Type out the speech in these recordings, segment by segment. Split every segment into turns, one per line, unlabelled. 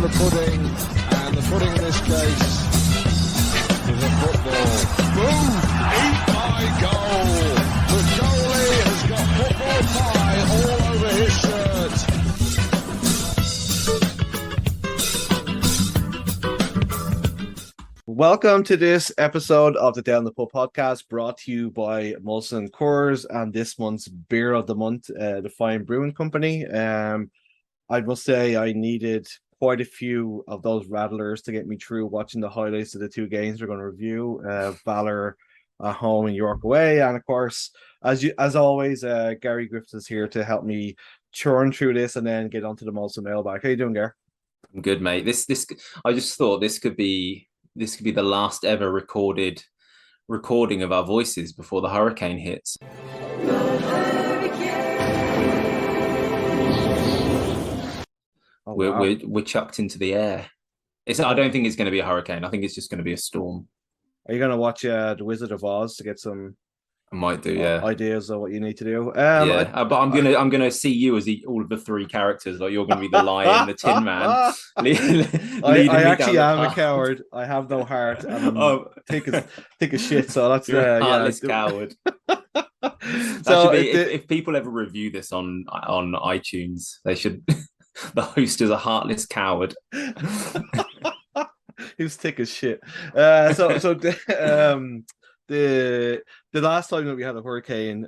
the pudding, and the pudding in this case is a football. Boom! Eat my goal! The goalie has got football pie all over his shirt.
Welcome to this episode of the Down the Pub podcast, brought to you by Molson Coors and this month's beer of the month, the Fine Brewing Company. I must say I needed quite a few of those rattlers to get me through watching the highlights of the two games we're going to review, Valour at home and York away. And of course, as always, Gary Griffiths is here to help me churn through this and then get onto the Molson mailbag. How you doing, Gary?
I'm good, mate. I just thought this could be the last ever recording of our voices before the hurricane hits.
Oh, wow.
We're chucked into the air. I don't think it's going to be a hurricane. I think it's just going to be a storm.
Are you going to watch The Wizard of Oz to get some
I might do, yeah.
ideas of what you need to do?
But I'm gonna see you as all of the three characters. Like you're gonna be the lion, the Tin Man.
I actually am a coward. I have no heart. And take a shit. So that's
you're a heartless coward. So if people ever review this on iTunes, they should. The host is a heartless coward.
Who's thick as shit. The last time that we had a hurricane,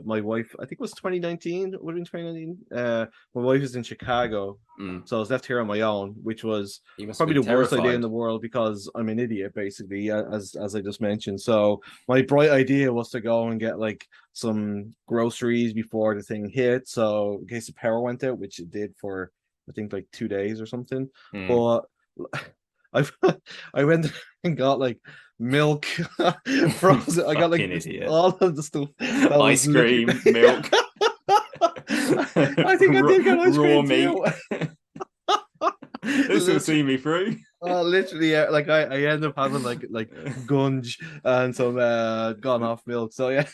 my wife, I think it was 2019, would have been 2019. My wife was in Chicago, so I was left here on my own, which was probably the worst idea in the world because I'm an idiot, basically, as I just mentioned. So my bright idea was to go and get like some groceries before the thing hit, so in case the power went out, which it did for I think like 2 days or something. But I went and got like milk, frozen. I got like all of the stuff.
Ice cream, milk.
I think I did get ice cream too.
This will see me through.
Literally, like I ended up having like gunge and some gone off milk. So yeah.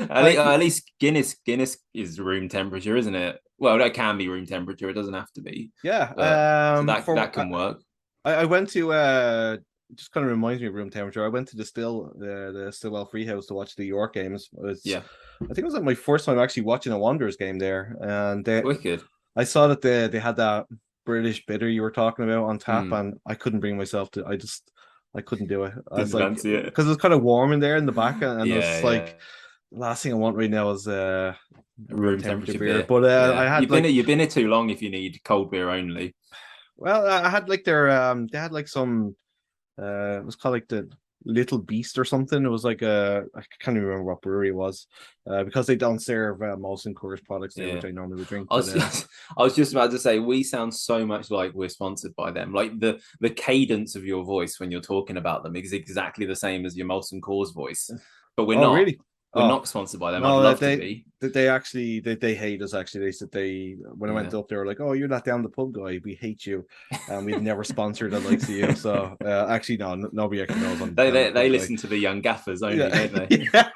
At least Guinness is room temperature, isn't it? Well, that can be room temperature. It doesn't have to be.
Yeah.
So that can work.
I went to just kind of reminds me of room temperature. I went to the Stillwell Freehouse to watch the York games. I think it was like my first time actually watching a Wanderers game there, and
wicked.
I saw that they had that British bitter you were talking about on tap, and I couldn't bring myself to. I couldn't do it. I was like, because it was kind of warm in there in the back, and it was like the last thing I want right now is room temperature beer. But I had
you've been here too long if you need cold beer only.
Well, I had like their they had like some it was called like the Little Beast or something. It was like I can't even remember what brewery it was, because they don't serve Molson Coors products there, which I normally would drink.
I was just about to say, we sound so much like we're sponsored by them. Like the cadence of your voice when you're talking about them is exactly the same as your Molson Coors voice, but we're not. Really? We're not sponsored by them. No, I'd love to be.
They actually they hate us. Actually, they said when I went up, they were like, "Oh, you're not down the pub guy. We hate you, and we've never sponsored the likes of you." So actually, nobody actually knows them.
They listen to the young gaffers only, don't they?
Yeah.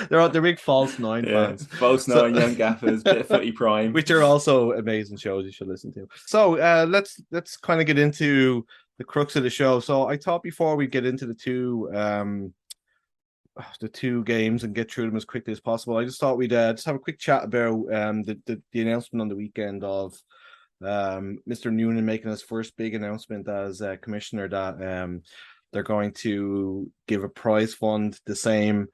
They're big False Nine fans.
False Nine, young gaffers, bit of Footy Prime,
which are also amazing shows you should listen to. So let's kind of get into the crux of the show. So I thought before we get into the two games and get through them as quickly as possible, I just thought we'd just have a quick chat about the announcement on the weekend of Mr. Noonan making his first big announcement as commissioner that they're going to give a prize fund the same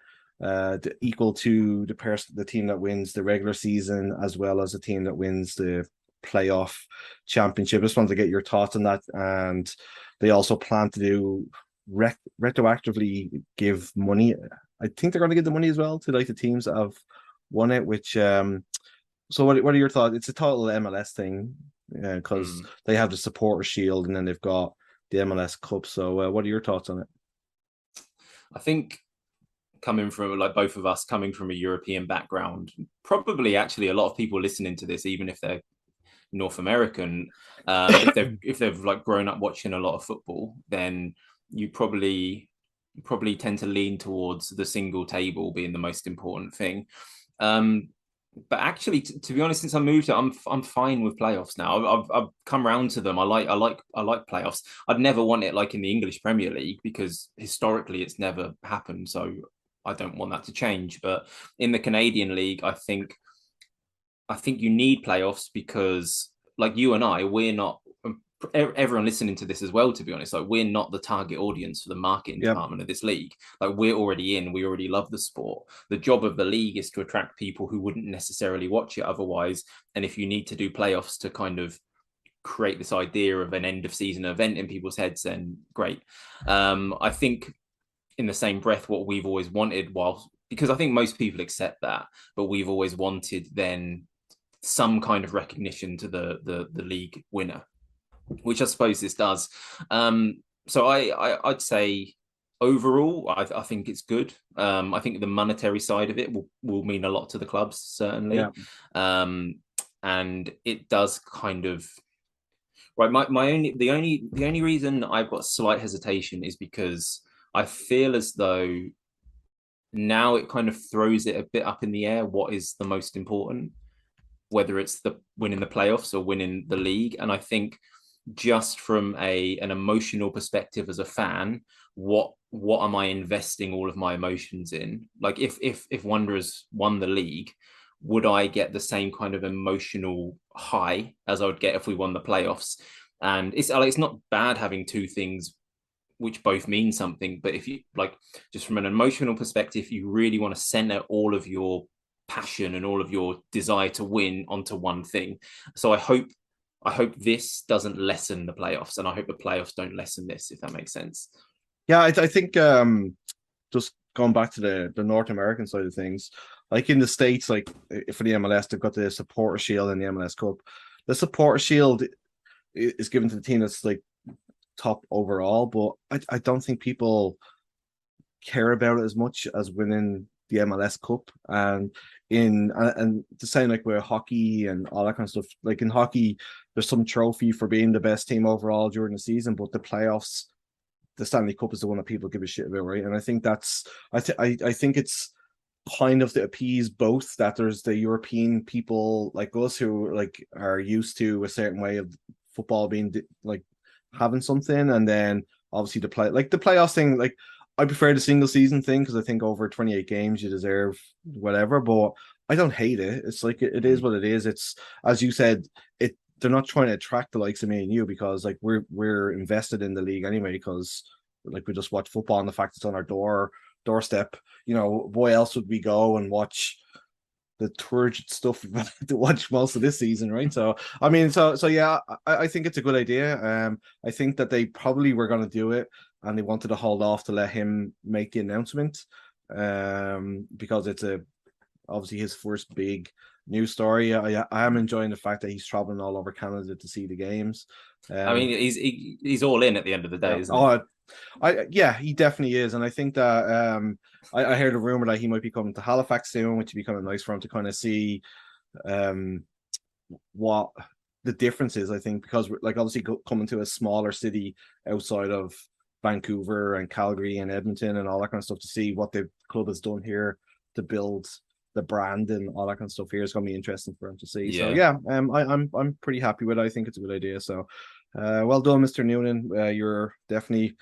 equal to the team that wins the regular season as well as the team that wins the playoff championship. I just wanted to get your thoughts on that. And they also plan to do retroactively give money. I think they're going to give the money as well to like the teams that have won it, which so what are your thoughts? It's a total MLS thing because they have the supporter shield and then they've got the MLS Cup. So what are your thoughts on it?
I think coming from like both of us coming from a European background, probably actually a lot of people listening to this, even if they're North American, if they've like grown up watching a lot of football, then you probably tend to lean towards the single table being the most important thing. But actually, to be honest, since I moved here, I'm fine with playoffs now. I've come round to them. I like playoffs. I'd never want it like in the English Premier League because historically it's never happened. So I don't want that to change. But in the Canadian League, I think you need playoffs because, like you and I, we're not. Everyone listening to this as well, to be honest, like we're not the target audience for the marketing
Yep.
department of this league. Like we're already in, we already love the sport. The job of the league is to attract people who wouldn't necessarily watch it otherwise. And if you need to do playoffs to kind of create this idea of an end of season event in people's heads, then great. I think in the same breath, what we've always wanted, while because I think most people accept that, but we've always wanted then some kind of recognition to the league winner, which I suppose this does. So I'd say overall, I think it's good. I think the monetary side of it will mean a lot to the clubs, certainly.
Yeah.
And it does kind of right. The only reason I've got slight hesitation is because I feel as though now it kind of throws it a bit up in the air. What is the most important? Whether it's the winning the playoffs or winning the league. And I think just from an emotional perspective as a fan, what am I investing all of my emotions in? Like if Wanderers won the league, would I get the same kind of emotional high as I would get if we won the playoffs? And it's not bad having two things which both mean something, but if you like, just from an emotional perspective, you really want to center all of your passion and all of your desire to win onto one thing. So I hope this doesn't lessen the playoffs, and I hope the playoffs don't lessen this, if that makes sense.
Yeah, I think just going back to the North American side of things, like in the States, like for the MLS, they've got the supporter shield and the MLS Cup. The supporter shield is given to the team that's like top overall, but I don't think people care about it as much as winning the MLS Cup. And the same like with hockey and all that kind of stuff. Like in hockey, there's some trophy for being the best team overall during the season, but the playoffs, the Stanley Cup is the one that people give a shit about, right? And I think I think it's kind of to appease both, that there's the European people like us who like are used to a certain way of football being like having something, and then obviously the playoffs thing. Like I prefer the single season thing because I think over 28 games you deserve whatever, but I don't hate it. It's like it is what it is. It's, as you said, it they're not trying to attract the likes of me and you because like we're invested in the league anyway, because like we just watch football and the fact it's on our doorstep. You know, why else would we go and watch the turgid stuff to watch most of this season, right? So I mean, so yeah, I think it's a good idea. I think that they probably were going to do it, and they wanted to hold off to let him make the announcement, because it's obviously his first big news story. I am enjoying the fact that he's traveling all over Canada to see the games.
I mean, he's all in at the end of the day,
Yeah.
isn't he?
Yeah, he definitely is, and I think that I heard a rumor that he might be coming to Halifax soon, which would be kind of nice for him to kind of see um what the difference is. I think because like obviously coming to a smaller city outside of Vancouver and Calgary and Edmonton and all that kind of stuff, to see what the club has done here to build the brand and all that kind of stuff here is going to be interesting for him to see. So
Yeah.
yeah, I'm pretty happy with it. I think it's a good idea. So well done, Mr. Noonan. You're definitely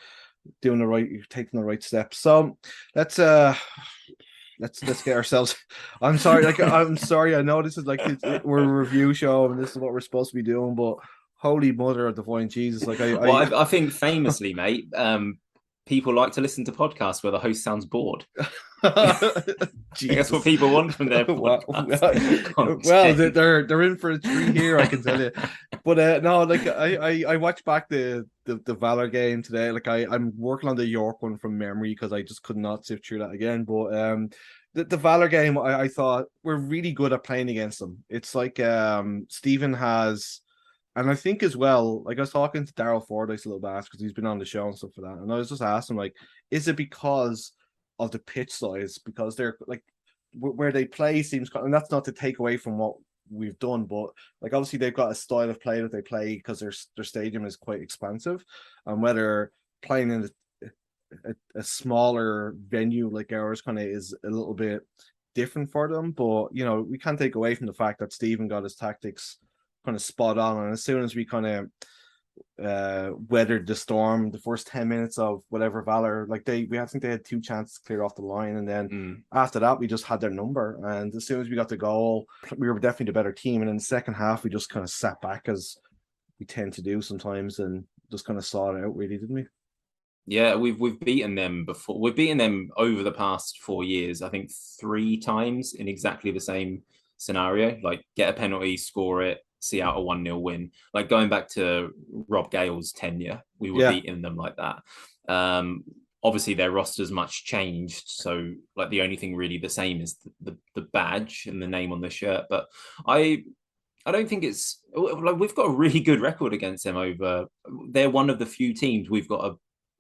doing the right, you're taking the right steps. So let's let's get ourselves. I'm sorry, like I'm sorry. I know this is like we're a review show and this is what we're supposed to be doing, but holy mother of divine Jesus, like
Well, I think famously, mate, people like to listen to podcasts where the host sounds bored. That's what people want from their podcast.
well, they're in for a treat here, I can tell you. But no, like I watched back the Valour game today. Like I'm working on the York one from memory because I just could not sift through that again. But the Valour game, I thought we're really good at playing against them. It's like Stephen has. And I think as well, like I was talking to Daryl Fordyce a little bit because he's been on the show and stuff for that. And I was just asking, like, is it because of the pitch size? Because they're like where they play seems, and that's not to take away from what we've done, but like obviously they've got a style of play that they play because their stadium is quite expansive, and whether playing in a smaller venue like ours kind of is a little bit different for them. But we can't take away from the fact that Stephen got his tactics kind of spot on, and as soon as we kind of weathered the storm, the first 10 minutes of whatever Valour, I think they had 2 chances to clear off the line, and then after that we just had their number. And as soon as we got the goal, we were definitely the better team. And in the second half we just kind of sat back, as we tend to do sometimes, and just kind of saw it out, really, didn't we?
Yeah, we've beaten them before. We've beaten them over the past 4 years, I think 3 times in exactly the same scenario. Like, get a penalty, score it, see out a 1-0 win. Like, going back to Rob Gale's tenure, we were beating them like that. Obviously their roster's much changed, so like the only thing really the same is the badge and the name on the shirt. But I don't think it's like, we've got a really good record against them. They're one of the few teams we've got a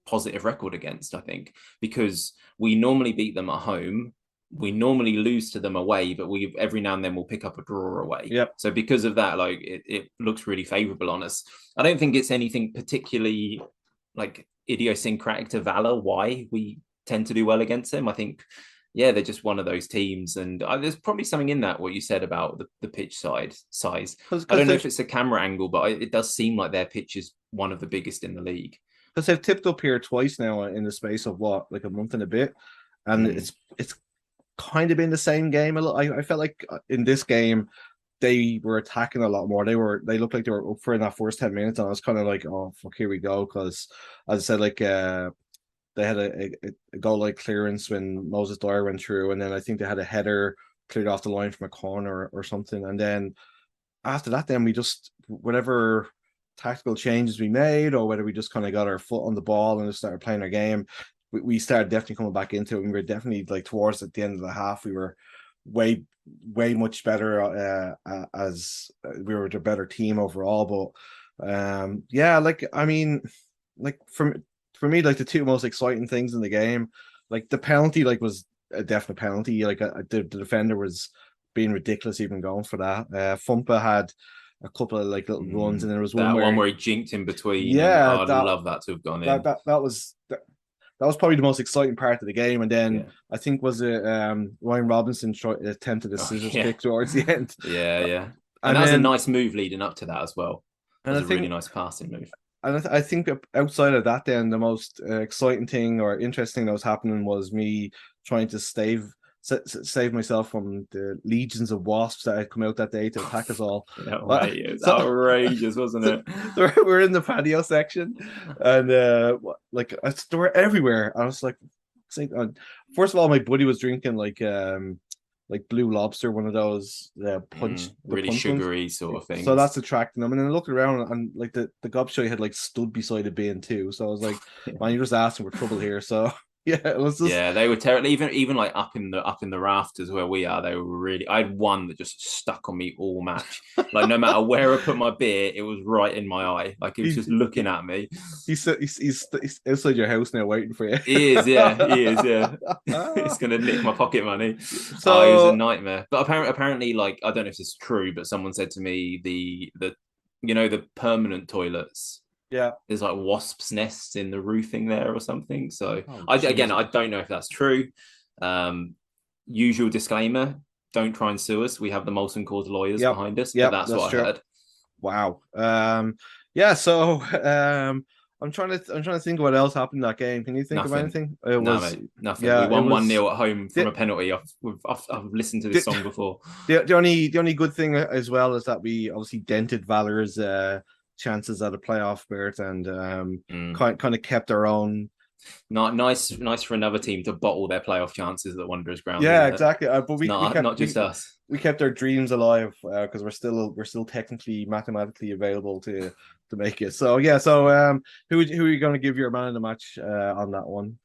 positive record against, I think, because we normally beat them at home, we normally lose to them away, but we every now and then we'll pick up a draw away. So because of that, like, it looks really favorable on us. I don't think it's anything particularly like idiosyncratic to Valour why we tend to do well against them. I think they're just one of those teams, and there's probably something in that, what you said about the pitch size. I don't know if it's a camera angle, but it does seem like their pitch is one of the biggest in the league.
Because they've tipped up here twice now in the space of like a month and a bit, and it's kind of been the same game. I felt like in this game they were attacking a lot more. They looked like they were up for in that first 10 minutes, and I was kind of like, oh fuck, here we go. Because as I said, like they had a goal line clearance when Moses Dyer went through, and then I think they had a header cleared off the line from a corner or something, and then after that, then we just, whatever tactical changes we made, or whether we just kind of got our foot on the ball and just started playing our game, we started definitely coming back into it. And we were definitely, like, towards at the end of the half, we were way much better, as we were the better team overall. But like, I mean, like, for me, like, the 2 most exciting things in the game, like, the penalty, like, was a definite penalty. Like, the defender was being ridiculous even going for that. Fumpa had a couple of like little runs, and there was one
where he jinked in between.
Yeah,
I'd love that to have gone in.
That was probably the most exciting part of the game. And then I think was it Ryan Robinson attempted a scissors kick towards the end.
And that was a nice move leading up to that as well. It was a really nice passing move.
And I think outside of that, then the most exciting thing or interesting that was happening was me trying to save myself from the legions of wasps that had come out that day to attack us all.
It was outrageous, wasn't it?
We're in the patio section, and like, they were everywhere. I was like, first of all, my buddy was drinking like Blue Lobster, one of those
really sugary ones, sort of things.
So that's attracting them. And then I looked around, and like the gobshite had like stood beside a bin too. So I was like, man, you're just asking for trouble here. So it was just...
they were terrible. Even like up in the rafters where we are, they were really... I had one that just stuck on me all match. Like, no matter where I put my beer, it was right in my eye. Like, it was just looking at me.
He's outside your house now waiting for you.
He is, yeah. It's gonna nick my pocket money. So it was a nightmare. But apparently, like, I don't know if this is true, but someone said to me the permanent toilets. There's like wasps' nests in the roofing there or something. So I don't know if that's true. Usual disclaimer: don't try and sue us. We have the Molson Coors lawyers behind us. But that's what I heard.
Wow. So I'm trying to think of what else happened in that game. Can you think of anything?
Mate, nothing. We won 1-0 at home from a penalty. I've listened to this song before.
The only good thing as well is that we obviously dented Valour's chances at a playoff berth, and kind of kept our own.
Nice for another team to bottle their playoff chances at Wanderers ground.
Yeah, exactly. But
not just us.
We kept our dreams alive because we're still technically, mathematically available to make it. So who are you going to give your man of the match on that one?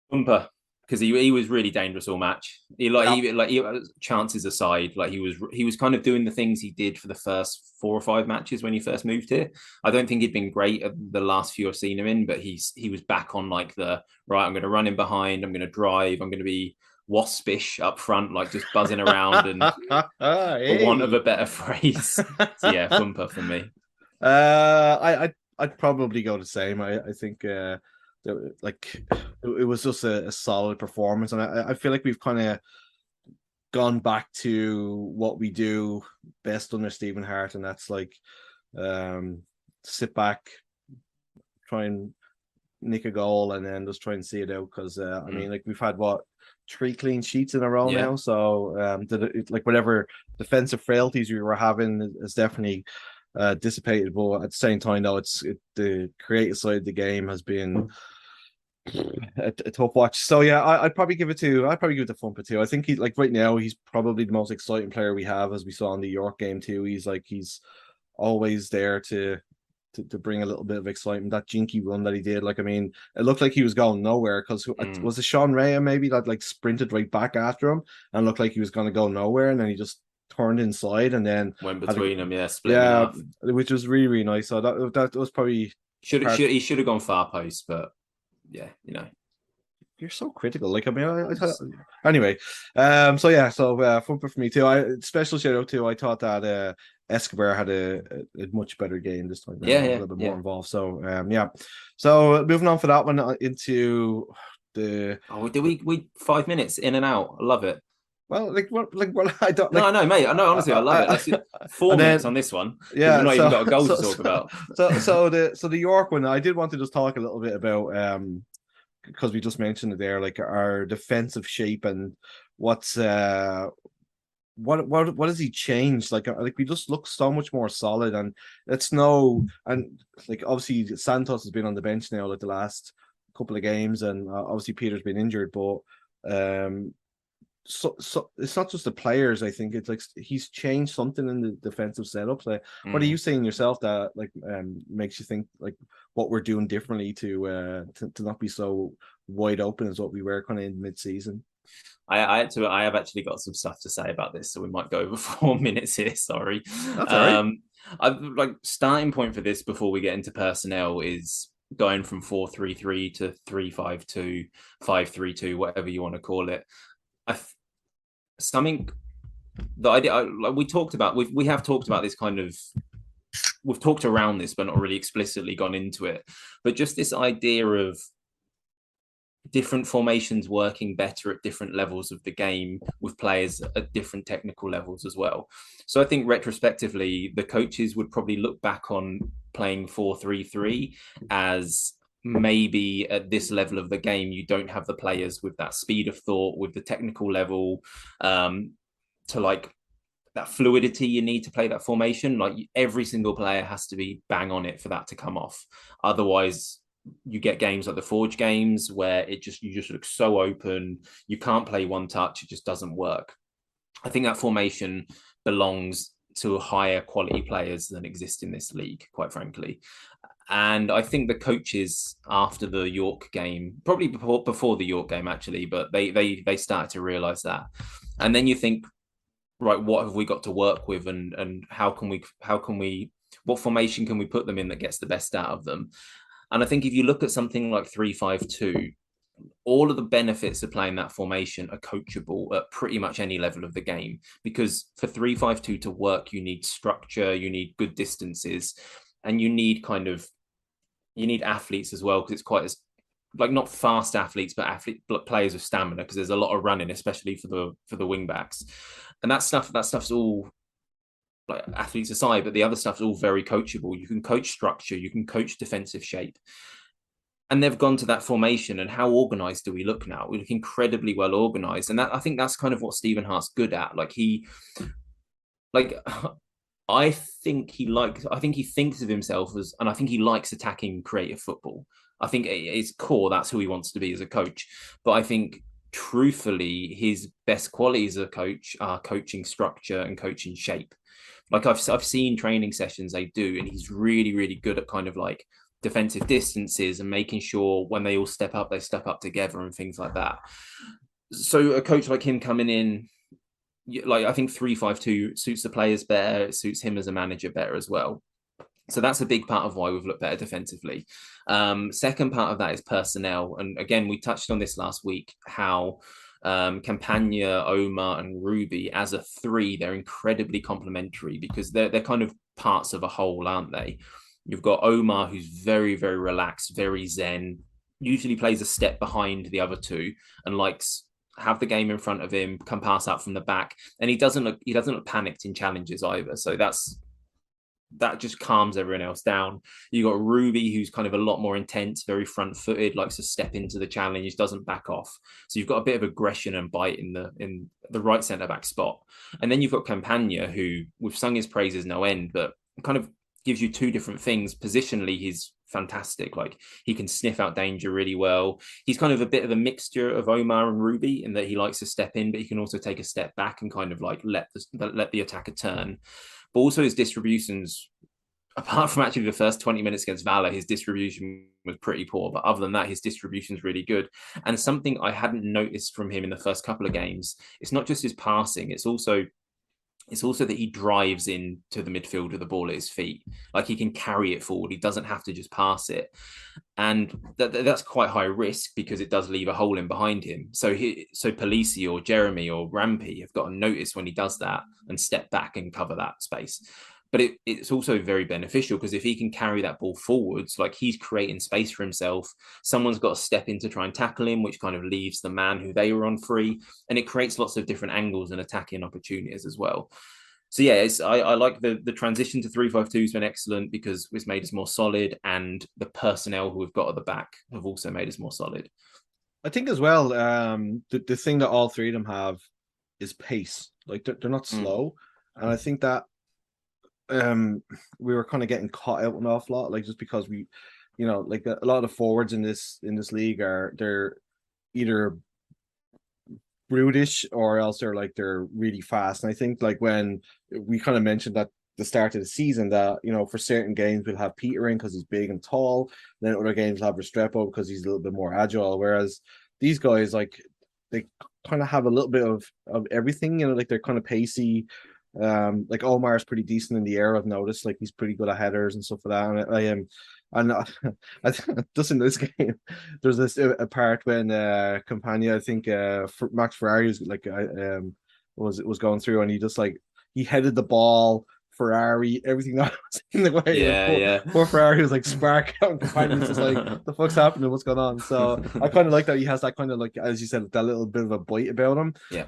Bumper. Because he was really dangerous all match. He chances aside, like, he was kind of doing the things he did for the first 4 or 5 matches when he first moved here. I don't think he'd been great at the last few I've seen him in, but he was back on like I'm going to run in behind, I'm going to drive, I'm going to be waspish up front, like just buzzing around, and for want of a better phrase. So Bumper for me.
I'd probably go the same. I think. Like, it was just a solid performance, and I feel like we've kind of gone back to what we do best under Stephen Hart, and that's like sit back, try and nick a goal, and then just try and see it out. Because I mean, like, we've had 3 clean sheets in a row now, so like whatever defensive frailties we were having is definitely dissipated. But at the same time, though, the creative side of the game has been a tough watch. So yeah, I'd probably give it to Fumpa too. I think he's like, right now, he's probably the most exciting player we have, as we saw in the York game too. He's always there to bring a little bit of excitement. That jinky run that he did, like, I mean, it looked like he was going nowhere, because was it Sean Rea maybe that like sprinted right back after him and looked like he was going to go nowhere, and then he just turned inside and then
went between them, split him in half,
which was really, really nice. So that was probably
he should have gone far post, but yeah,
you're so critical. Like, I mean, anyway. So yeah, Fumpa for me too. Special shout out to, I thought that Escobar had a much better game this time. A little bit more involved. So yeah. So moving on for that one into the.
Oh, did we 5 minutes in and out? I love it.
Well, I don't.
No, I know, mate. I know, honestly, I love it. Let's do 4 minutes on this one.
Yeah,
we've not even got a goal to talk about.
So the York one, I did want to just talk a little bit about, because we just mentioned it there, like our defensive shape and what's what has he changed? Like we just look so much more solid, and like, obviously Santos has been on the bench now like the last couple of games, and obviously Peter's been injured, but so it's not just the players. I think it's like he's changed something in the defensive setup. Like, what are you saying yourself that like makes you think like what we're doing differently to not be so wide open as what we were kind of in mid-season?
I have actually got some stuff to say about this, so we might go over 4 minutes here. Sorry.
That's all right.
I've like starting point for this before we get into personnel is going from 4-3-3 to 3-5-2, 5-3-2, whatever you want to call it. Something the idea like we talked about, we have talked about this kind of, we've talked around this but not really explicitly gone into it, but just this idea of different formations working better at different levels of the game with players at different technical levels as well. So I think retrospectively the coaches would probably look back on playing 4-3-3 as maybe at this level of the game you don't have the players with that speed of thought, with the technical level, to like that fluidity you need to play that formation. Like every single player has to be bang on it for that to come off. Otherwise you get games like the Forge games where you just look so open, you can't play one touch, it just doesn't work. I think that formation belongs to higher quality players than exist in this league, quite frankly. And I think the coaches after the York game, probably before the York game actually, but they started to realize that. And then you think, right, what have we got to work with, and how can we what formation can we put them in that gets the best out of them? And I think if you look at something like 3-5-2, all of the benefits of playing that formation are coachable at pretty much any level of the game, because for 3-5-2 to work, you need structure, you need good distances, and you need athletes as well, because it's quite as like not fast athletes, but players with stamina, because there's a lot of running, especially for the wing backs, and that stuff's all, like, athletes aside, but the other stuff's all very coachable. You can coach structure, you can coach defensive shape. And they've gone to that formation, and how organized do we look now? We look incredibly well organized. And that, I think that's kind of what Stephen Hart's good at. I think he thinks of himself as, and I think he likes attacking creative football. I think at its core, that's who he wants to be as a coach. But I think truthfully, his best qualities as a coach are coaching structure and coaching shape. Like I've seen training sessions they do, and he's really, really good at kind of like defensive distances and making sure when they all step up, they step up together and things like that. So a coach like him coming in, like I think 3-5-2 suits the players better. It suits him as a manager better as well. So that's a big part of why we've looked better defensively. Second part of that is personnel. And again, we touched on this last week, how Campagna, Omar and Ruby as a three, they're incredibly complementary because they're kind of parts of a whole, aren't they? You've got Omar, who's very, very relaxed, very zen, usually plays a step behind the other two and likes have the game in front of him, can pass out from the back, and he doesn't look panicked in challenges either. So that just calms everyone else down. You got Ruby, who's kind of a lot more intense, very front-footed, likes to step into the challenge, doesn't back off. So you've got a bit of aggression and bite in the right centre back spot. And then you've got Campagna, who we've sung his praises no end, but kind of gives you two different things. Positionally, he's fantastic. Like, he can sniff out danger really well. He's kind of a bit of a mixture of Omar and Ruby in that he likes to step in, but he can also take a step back and kind of like let the attacker turn. But also his distributions, apart from actually the first 20 minutes against Valour, his distribution was pretty poor. But other than that, his distribution is really good. And something I hadn't noticed from him in the first couple of games, it's not just his passing, it's also that he drives into the midfield with the ball at his feet. Like, he can carry it forward. He doesn't have to just pass it. And that's quite high risk because it does leave a hole in behind him. So Polisi or Jeremy or Rampy have got to notice when he does that and step back and cover that space. But it's also very beneficial because if he can carry that ball forwards, like, he's creating space for himself. Someone's got to step in to try and tackle him, which kind of leaves the man who they were on free. And it creates lots of different angles and attacking opportunities as well. So yeah, I like the transition to 3-5-2 has been excellent because it's made us more solid, and the personnel who we've got at the back have also made us more solid.
I think as well, the thing that all three of them have is pace. Like, they're not slow, and I think that we were kind of getting caught out an awful lot, like, just because we, like, a lot of forwards in this league they're either brutish or else they're really fast. And I think, like, when we kind of mentioned that the start of the season, that for certain games we'll have Peter in because he's big and tall, then other games we'll have Restrepo because he's a little bit more agile, whereas these guys, like, they kind of have a little bit of everything, like, they're kind of pacey. Like, Omar's pretty decent in the air, I've noticed. Like, he's pretty good at headers and stuff like that. And I am and just in this game, there's this a part when Campagna, I think Max Ferrari was going through, and he just, like, he headed the ball. Ferrari, everything that was in the way.
Yeah,
poor Ferrari was like spark out, and Campagna's just like, the fuck's happening? What's going on? So I kind of like that he has that kind of, like, as you said, that little bit of a bite about him.
Yeah.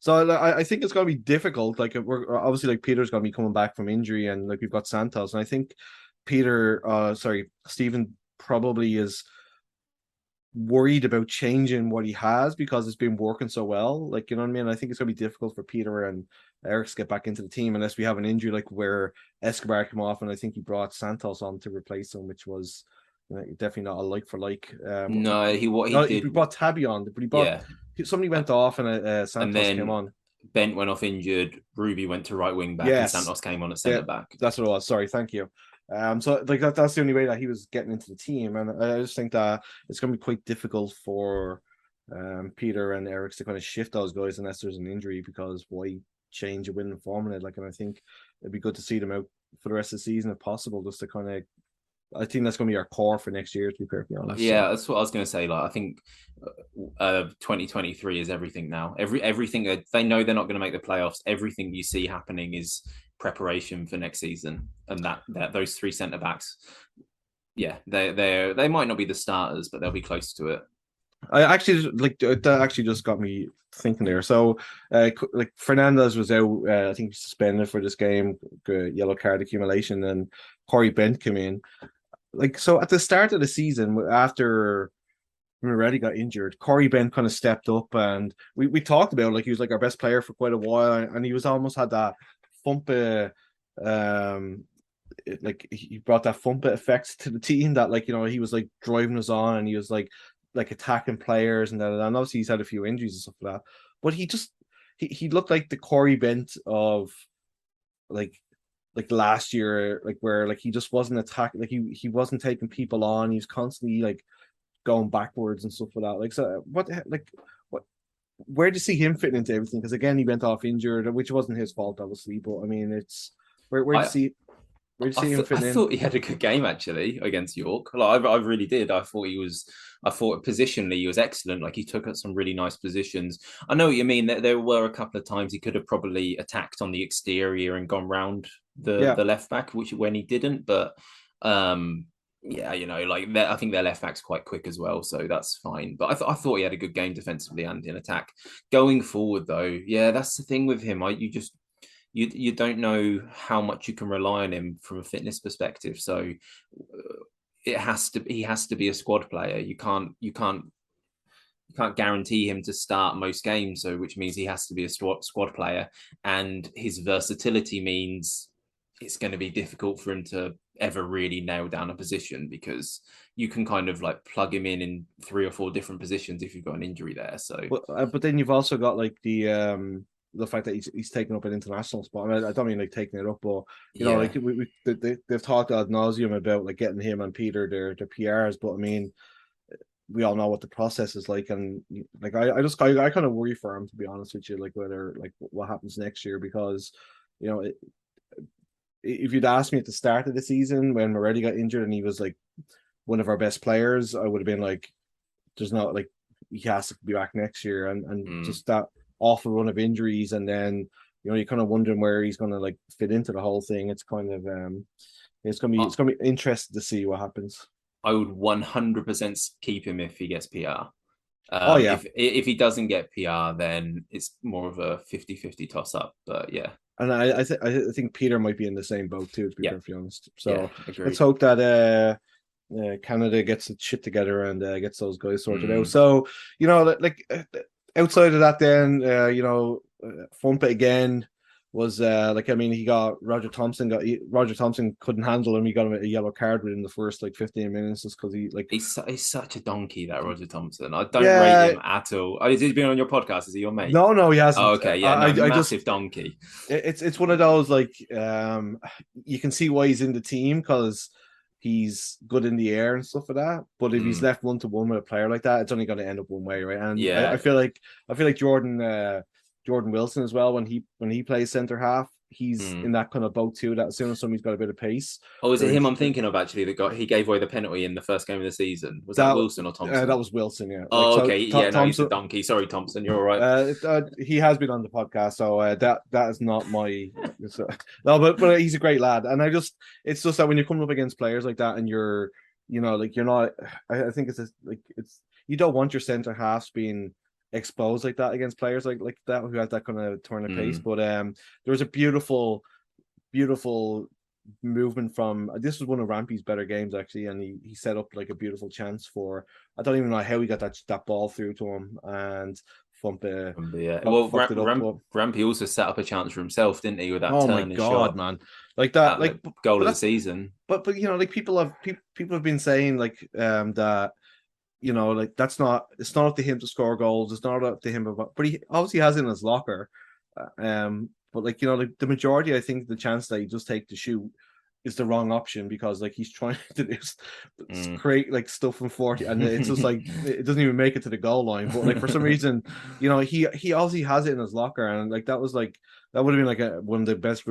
So I think it's going to be difficult. Like, we're obviously, like, Peter's going to be coming back from injury, and, like, we've got Santos, and I think Stephen probably is worried about changing what he has because it's been working so well. Like, you know what I mean? I think it's going to be difficult for Peter and Eric to get back into the team unless we have an injury, like where Escobar came off, and I think he brought Santos on to replace him, which was definitely not a like for like.
No, he did.
He brought Tabby on, but he brought somebody went off, and Santos
and then
came on.
Bent went off injured. Ruby went to right wing back, and Santos came on at centre back.
That's what it was. Sorry, thank you. So, like, that's the only way that he was getting into the team, and I just think that it's going to be quite difficult for Peter and Eric to kind of shift those guys unless there's an injury, because why change a winning formula? Like, and I think it'd be good to see them out for the rest of the season if possible, just to kind of. I think that's going to be our core for next year, to be perfectly honest.
Yeah, that's what I was going to say. Like, I think 2023 is everything now. Everything they know they're not going to make the playoffs. Everything you see happening is preparation for next season, and that those three centre backs, they might not be the starters, but they'll be close to it.
I actually, like, that actually just got me thinking there. So, like, Fernandez was out. I think suspended for this game, yellow card accumulation, and Corey Bent came in. Like, so at the start of the season, after Moretti got injured, Corey Bent kind of stepped up, and we talked about, like, he was like our best player for quite a while, and he was almost had that thump, like, he brought that thump effect to the team that, like, he was like driving us on, and he was like attacking players, and obviously he's had a few injuries and stuff like that, but he looked like the Corey Bent of like last year, like, where, like, he just wasn't attacking, like, he wasn't taking people on, he was constantly, like, going backwards and stuff like that. Like, so where do you see him fitting into everything? Because again, he went off injured, which wasn't his fault, obviously, but I mean, it's where do you see him fit in?
I thought he had a good game actually against York. Like, I really did. I thought positionally he was excellent. Like, he took up some really nice positions. I know what you mean. There were a couple of times he could have probably attacked on the exterior and gone round the left back, which when he didn't. But Yeah, like I think their left back's quite quick as well, so that's fine. But I thought he had a good game defensively and in attack. Going forward, though, yeah, that's the thing with him. You don't know how much you can rely on him from a fitness perspective. So he has to be a squad player. You can't guarantee him to start most games, so which means he has to be a squad player, and his versatility means it's going to be difficult for him to ever really nail down a position, because you can kind of like plug him in 3 or 4 different positions if you've got an injury there. So,
but then you've also got like the fact that he's taken up an international spot. I mean, I don't mean like taking it up, but
yeah,
like they've talked ad nauseum about like getting him and Peter their PRs, but I mean, we all know what the process is like, and like I kind of worry for him, to be honest with you, like whether like what happens next year, because you know if you'd asked me at the start of the season when Moretti got injured and he was like one of our best players, I would have been like, there's not like he has to be back next year, and just that awful run of injuries, and then you're kind of wondering where he's going to like fit into the whole thing. It's kind of it's gonna be interesting to see what happens.
I would 100% keep him if he gets PR.
Oh yeah,
If he doesn't get PR, then it's more of a 50-50 toss up. But yeah,
and I think Peter might be in the same boat too, to be perfectly honest. So let's hope that Canada gets its shit together and gets those guys sorted out. So like outside of that, then Fumpa again was like, I mean, he got Roger Thompson couldn't handle him. He got him a yellow card within the first like 15 minutes just because he like
he's such a donkey, that Roger Thompson. I don't rate him at all. Oh, has he been on your podcast? Is he your mate?
No, he hasn't.
Oh, okay, yeah, massive donkey.
It's one of those like you can see why he's in the team because he's good in the air and stuff like that. But if he's left 1-to-1 with a player like that, it's only going to end up one way, right? And yeah, I feel like Jordan Wilson as well, when he plays center half, he's in that kind of boat too. That as soon as somebody's got a bit of pace.
Oh, is it him I'm thinking of actually that he gave away the penalty in the first game of the season? Was that Wilson or Thompson?
That was Wilson, yeah.
Oh, okay. Yeah, no, he's a donkey. Sorry, Thompson, you're all right.
He has been on the podcast, so that is not my no, but he's a great lad. And it's just that when you're coming up against players like that and you're like you're not, I think it's you don't want your center halves being exposed like that against players like that who have that kind of turn of pace. But there was a beautiful movement from this was one of Rampy's better games actually, and he set up like a beautiful chance for, I don't even know how he got that ball through to him, and Fumpa
Rampy also set up a chance for himself, didn't he, with that
oh my god
shot,
man, like that like
goal of the season.
But like people have been saying like that like it's not up to him to score goals. It's not up to him, but he obviously has it in his locker. But like like the majority, I think the chance that he just take to shoot is the wrong option, because like he's trying to create like stuff from 40, and it's just like it doesn't even make it to the goal line. But like for some reason, he obviously has it in his locker, and like that would have been like one of the best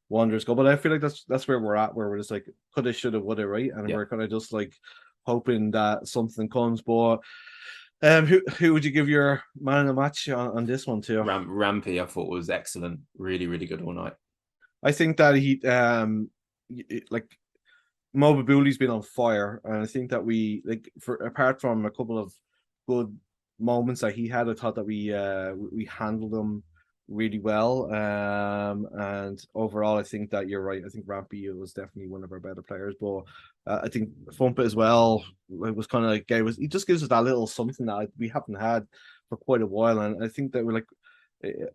Wanderers goal. But I feel like that's where we're at, where we're just like coulda, shoulda, woulda, right, and we're kind of just like hoping that something comes. But who would you give your man of the match on this one to?
Rampy, I thought was excellent, really, really good all night.
I think that he like Mo Babuli's been on fire, and I think that we like, for apart from a couple of good moments that he had, I thought that we handled them really well. And overall, I think that you're right. I think Rampy was definitely one of our better players, but I think Fumpa as well, it was kind of like he just gives us that little something that we haven't had for quite a while, and I think that we're like,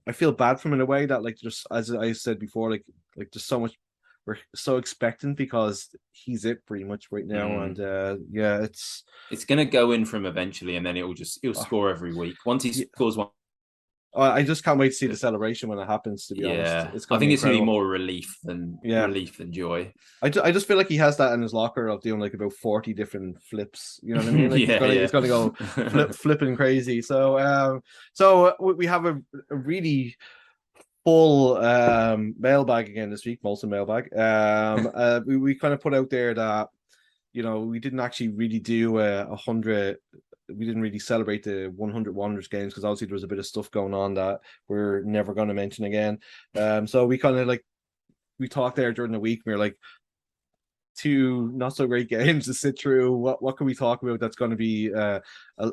I feel bad for him in a way that like, just as I said before, like there's so much, we're so expectant because he's it pretty much right now. And yeah, it's
gonna go in for him eventually, and then he'll score every week. Once he scores one,
I just can't wait to see the celebration when it happens, to be honest.
I think it's going to be more relief than joy.
I just feel like he has that in his locker of doing like about 40 different flips. You know what I mean? Like he's going to go flipping crazy. So we have a really full mailbag again this week, Molson mailbag. We kind of put out there that we didn't actually really do 100. We didn't really celebrate the 100 Wanderers games because obviously there was a bit of stuff going on that we're never going to mention again. So we kind of like, we talked there during the week. We were like, two not so great games to sit through. What can we talk about that's going to be a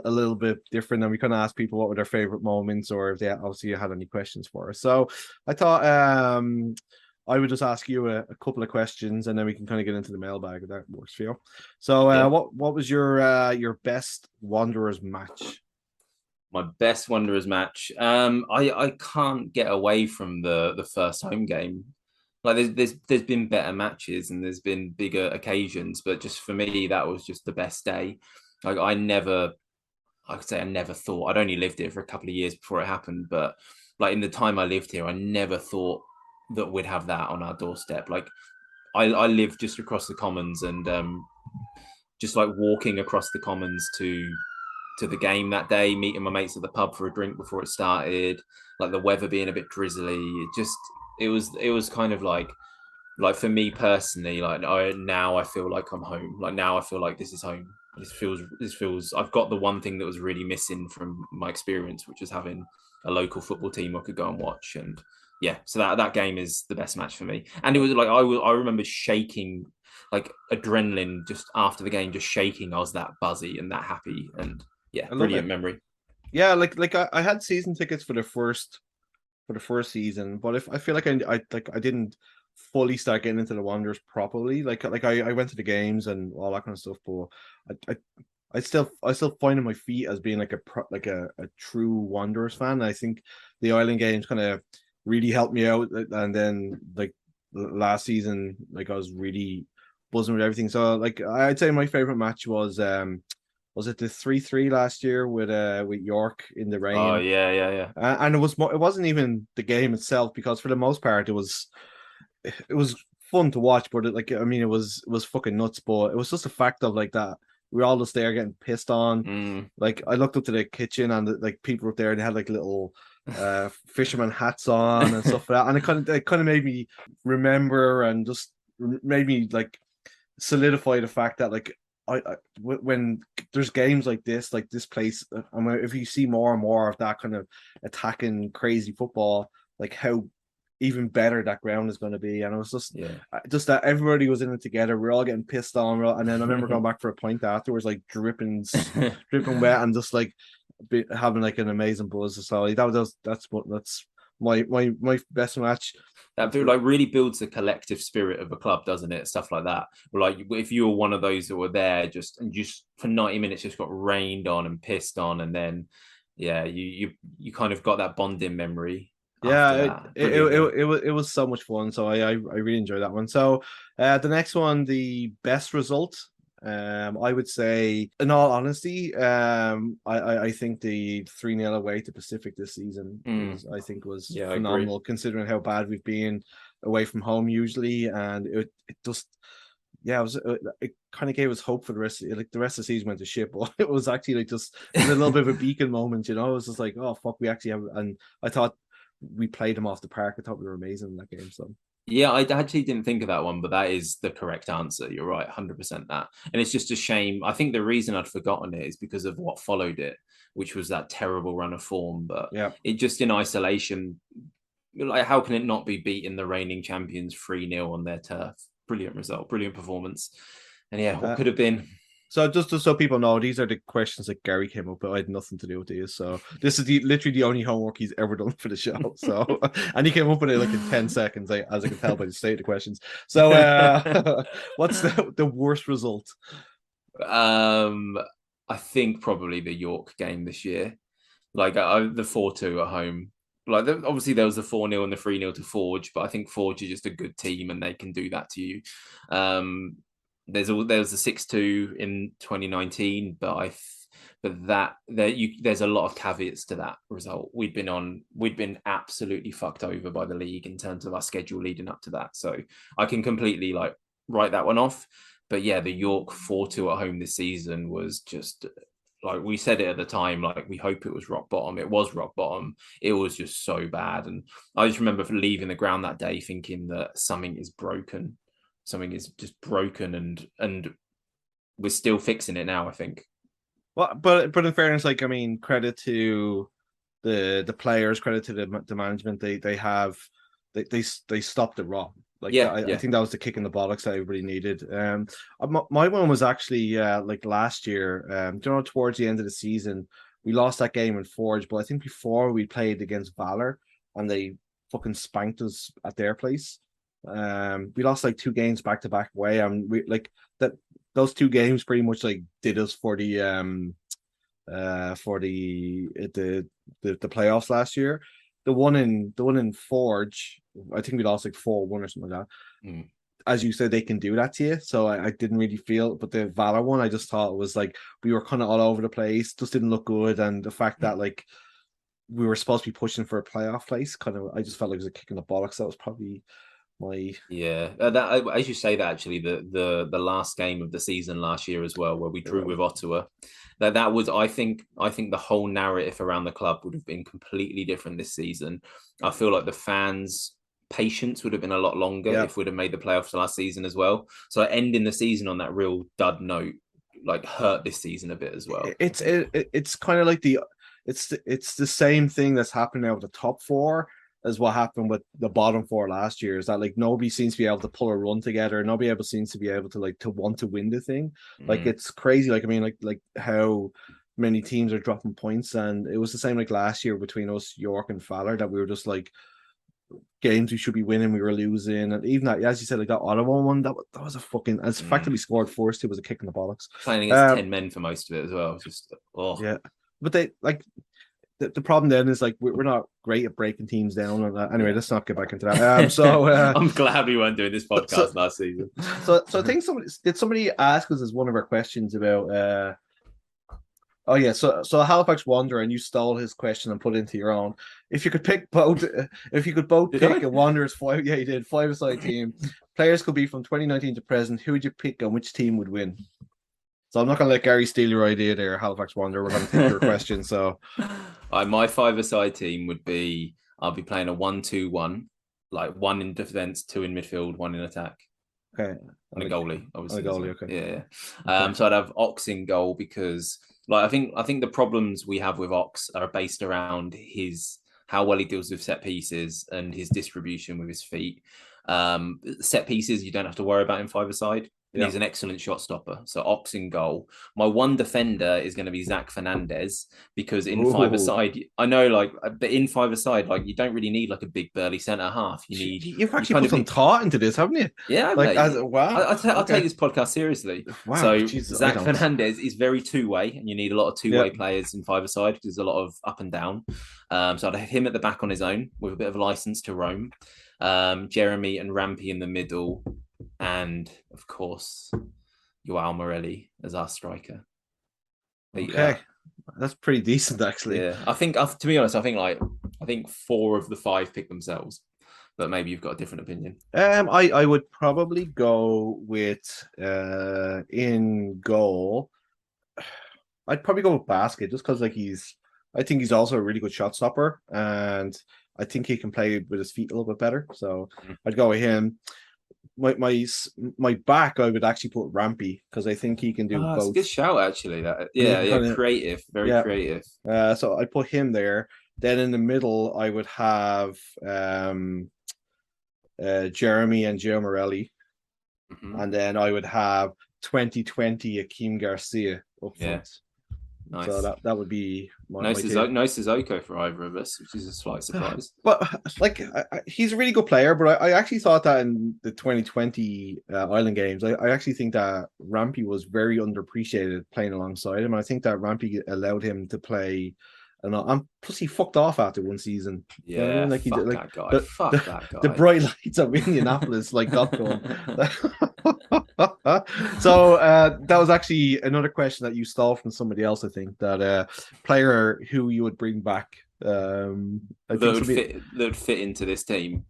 little bit different? And we kind of ask people what were their favorite moments, or if they obviously had any questions for us. So I thought I would just ask you a couple of questions, and then we can kind of get into the mailbag if that works for you. So what was your best Wanderers match?
My best Wanderers match. I can't get away from the first home game. Like there's been better matches and there's been bigger occasions, but just for me, that was just the best day. Like I could say I never thought. I'd only lived here for a couple of years before it happened, but like in the time I lived here, I never thought that we'd have that on our doorstep. Like I lived just across the commons, and just like walking across the commons to the game that day, meeting my mates at the pub for a drink before it started, like the weather being a bit drizzly. It was kind of like for me personally, like now I feel like I'm home. Like now I feel like this is home. This feels I've got the one thing that was really missing from my experience, which is having a local football team I could go and watch. And yeah, so that game is the best match for me. And it was like I remember shaking, like adrenaline just after the game, just shaking. I was that buzzy and that happy, and yeah, brilliant memory.
Yeah, like I had season tickets for the first season, but if I feel like I didn't fully start getting into the Wanderers properly. Like I went to the games and all that kind of stuff, but I still finding my feet as being like a true Wanderers fan. I think the Island games kind of really helped me out, and then like last season, like I was really buzzing with everything. So like I'd say my favorite match was it the 3-3 last year with York in the rain?
Oh yeah.
And it wasn't even the game itself, because for the most part it was fun to watch, but it was fucking nuts. But it was just the fact of like that we were all just there getting pissed on. Like I looked up to the kitchen and like people up there and they had like little fisherman hats on and stuff like that, and it kind of made me remember and just made me like solidify the fact that like when there's games like this place, if you see more and more of that kind of attacking crazy football, like how even better that ground is going to be. And it was just that everybody was in it together. We're all getting pissed on, and then I remember going back for a pint afterwards, like dripping wet, and just like having like an amazing buzz. So that's my best match.
That like really builds the collective spirit of a club, doesn't it? Stuff like that. Like if you were one of those that were there just for 90 minutes just got rained on and pissed on, and then yeah, you kind of got that bonding memory.
Yeah, it was so much fun. So I really enjoyed that one. So the next one, the best result. I would say, in all honesty, I think the 3-0 away to Pacific this season was phenomenal, considering how bad we've been away from home usually, and it just it kind of gave us hope for the rest. Like the rest of the season went to shit, but it was actually like just a little bit of a beacon moment, you know. It was just like, oh fuck, we actually have, and I thought we played them off the park. I thought we were amazing in that game. So
yeah, I actually didn't think of that one, but that is the correct answer. You're right, 100% that. And it's just a shame. I think the reason I'd forgotten it is because of what followed it, which was that terrible run of form. But
yeah,
it just in isolation, like how can it not be beating the reigning champions 3-0 on their turf? Brilliant result, brilliant performance. And yeah, what could have been?
So just so people know, these are the questions that Gary came up with. I had nothing to do with these. So this is literally the only homework he's ever done for the show. So and he came up with it like in 10 seconds, as I can tell by the state of the questions. So what's the worst result?
I think probably the York game this year. Like the 4-2 at home. Like obviously there was the 4-0 and the 3-0 to Forge, but I think Forge is just a good team and they can do that to you. There was a 6-2 in 2019, but there's a lot of caveats to that result. We'd been absolutely fucked over by the league in terms of our schedule leading up to that. So I can completely like write that one off. But yeah, the York 4-2 at home this season was just like we said it at the time, like we hope it was rock bottom. It was rock bottom. It was just so bad. And I just remember leaving the ground that day thinking that something is broken. Something is just broken, and we're still fixing it now, I think.
Well, but in fairness, like I mean, credit to the players, credit to the management. They stopped it wrong. Like
Yeah,
I think that was the kick in the bollocks that everybody needed. My one was actually like last year. Towards the end of the season, we lost that game in Forge, but I think before we played against Valor and they fucking spanked us at their place. We lost like 2 games back to back away, and we like that. Those 2 games pretty much like did us for the playoffs last year. The one in Forge, I think we lost like 4-1 or something like that. As you said, they can do that to you. So I didn't really feel, but the Valor one, I just thought was like we were kind of all over the place, just didn't look good. And the fact that like we were supposed to be pushing for a playoff place, kind of, I just felt like it was a kick in the bollocks. That was probably my
that as you say that actually the last game of the season last year as well, where we drew with Ottawa, that was I think the whole narrative around the club would have been completely different this season. I feel like the fans' patience would have been a lot longer if we'd have made the playoffs last season as well. So ending the season on that real dud note like hurt this season a bit as well.
It's kind of like it's the same thing that's happening now with the top 4 as what happened with the bottom 4 last year. Is that like nobody seems to be able to pull a run together, nobody ever seems to be able to like to want to win the thing. Like it's crazy. Like I mean, like how many teams are dropping points, and it was the same like last year between us, York and Fowler, that we were just like games we should be winning, we were losing. And even that, as you said, like that Ottawa one, that was a fucking, and the fact that we scored first, it was a kick in the bollocks.
Playing against 10 men for most of it as well. Just
yeah, but they like the problem then is like we're not great at breaking teams down and that. Anyway, let's not get back into that. So
I'm glad we weren't doing this podcast last season.
So I think somebody ask us as one of our questions about oh yeah, so Halifax Wanderer, and you stole his question and put it into your own. If you could pick both, pick a Wanderers 5, yeah, you did 5-a-side team. Players could be from 2019 to present. Who would you pick and which team would win? So I'm not going to let Gary steal your idea there, Halifax Wanderer. We're going to take your question. So,
my 5-a-side team would be, I'll be playing a 1-2-1, like 1 in defense, 2 in midfield, 1 in attack.
Okay,
and a goalie, obviously.
And a goalie, okay.
Yeah. Okay. So I'd have Ox in goal because, like, I think the problems we have with Ox are based around how well he deals with set pieces and his distribution with his feet. Set pieces you don't have to worry about in 5-a-side. Yeah. He's an excellent shot stopper. So Ox in goal. My one defender is going to be Zach Fernandez because in 5-a-side, I know, like, but in 5-a-side, like, you don't really need like a big burly centre half.
You've actually put some thought into this, haven't you?
Yeah,
like wow.
I'll take this podcast seriously.
Wow.
So
Jesus,
Zach Fernandez is very two-way, and you need a lot of two-way players in 5-a-side because there's a lot of up and down. So I'd have him at the back on his own with a bit of license to roam. Jeremy and Rampy in the middle. And of course, Joao Morelli as our striker.
Okay, that's pretty decent, actually.
Yeah, I think, to be honest, I think 4 of the 5 pick themselves, but maybe you've got a different opinion.
I would probably go with in goal. I'd probably go with Basket just because I think he's also a really good shot stopper, and I think he can play with his feet a little bit better. So I'd go with him. My back, I would actually put Rampy because I think he can do both.
It's a good shout, actually. Creative, very creative.
So I put him there. Then in the middle, I would have Jeremy and Gio Morelli, and then I would have 2020 Akeem Garcia up front.
Yeah. Nice.
So that would be
no Sissoko for either of us, which is a slight surprise.
But like, he's a really good player. But I actually thought that in the 2020 Island Games, I actually think that Rampy was very underappreciated playing alongside him. And I think that Rampy allowed him to play. And plus, he fucked off after one season.
Yeah,
you know what I mean?
Like he did, like that guy.
The bright lights of Indianapolis got to him. So that was actually another question that you stole from somebody else. I think that player who you would bring back
that would fit into this team.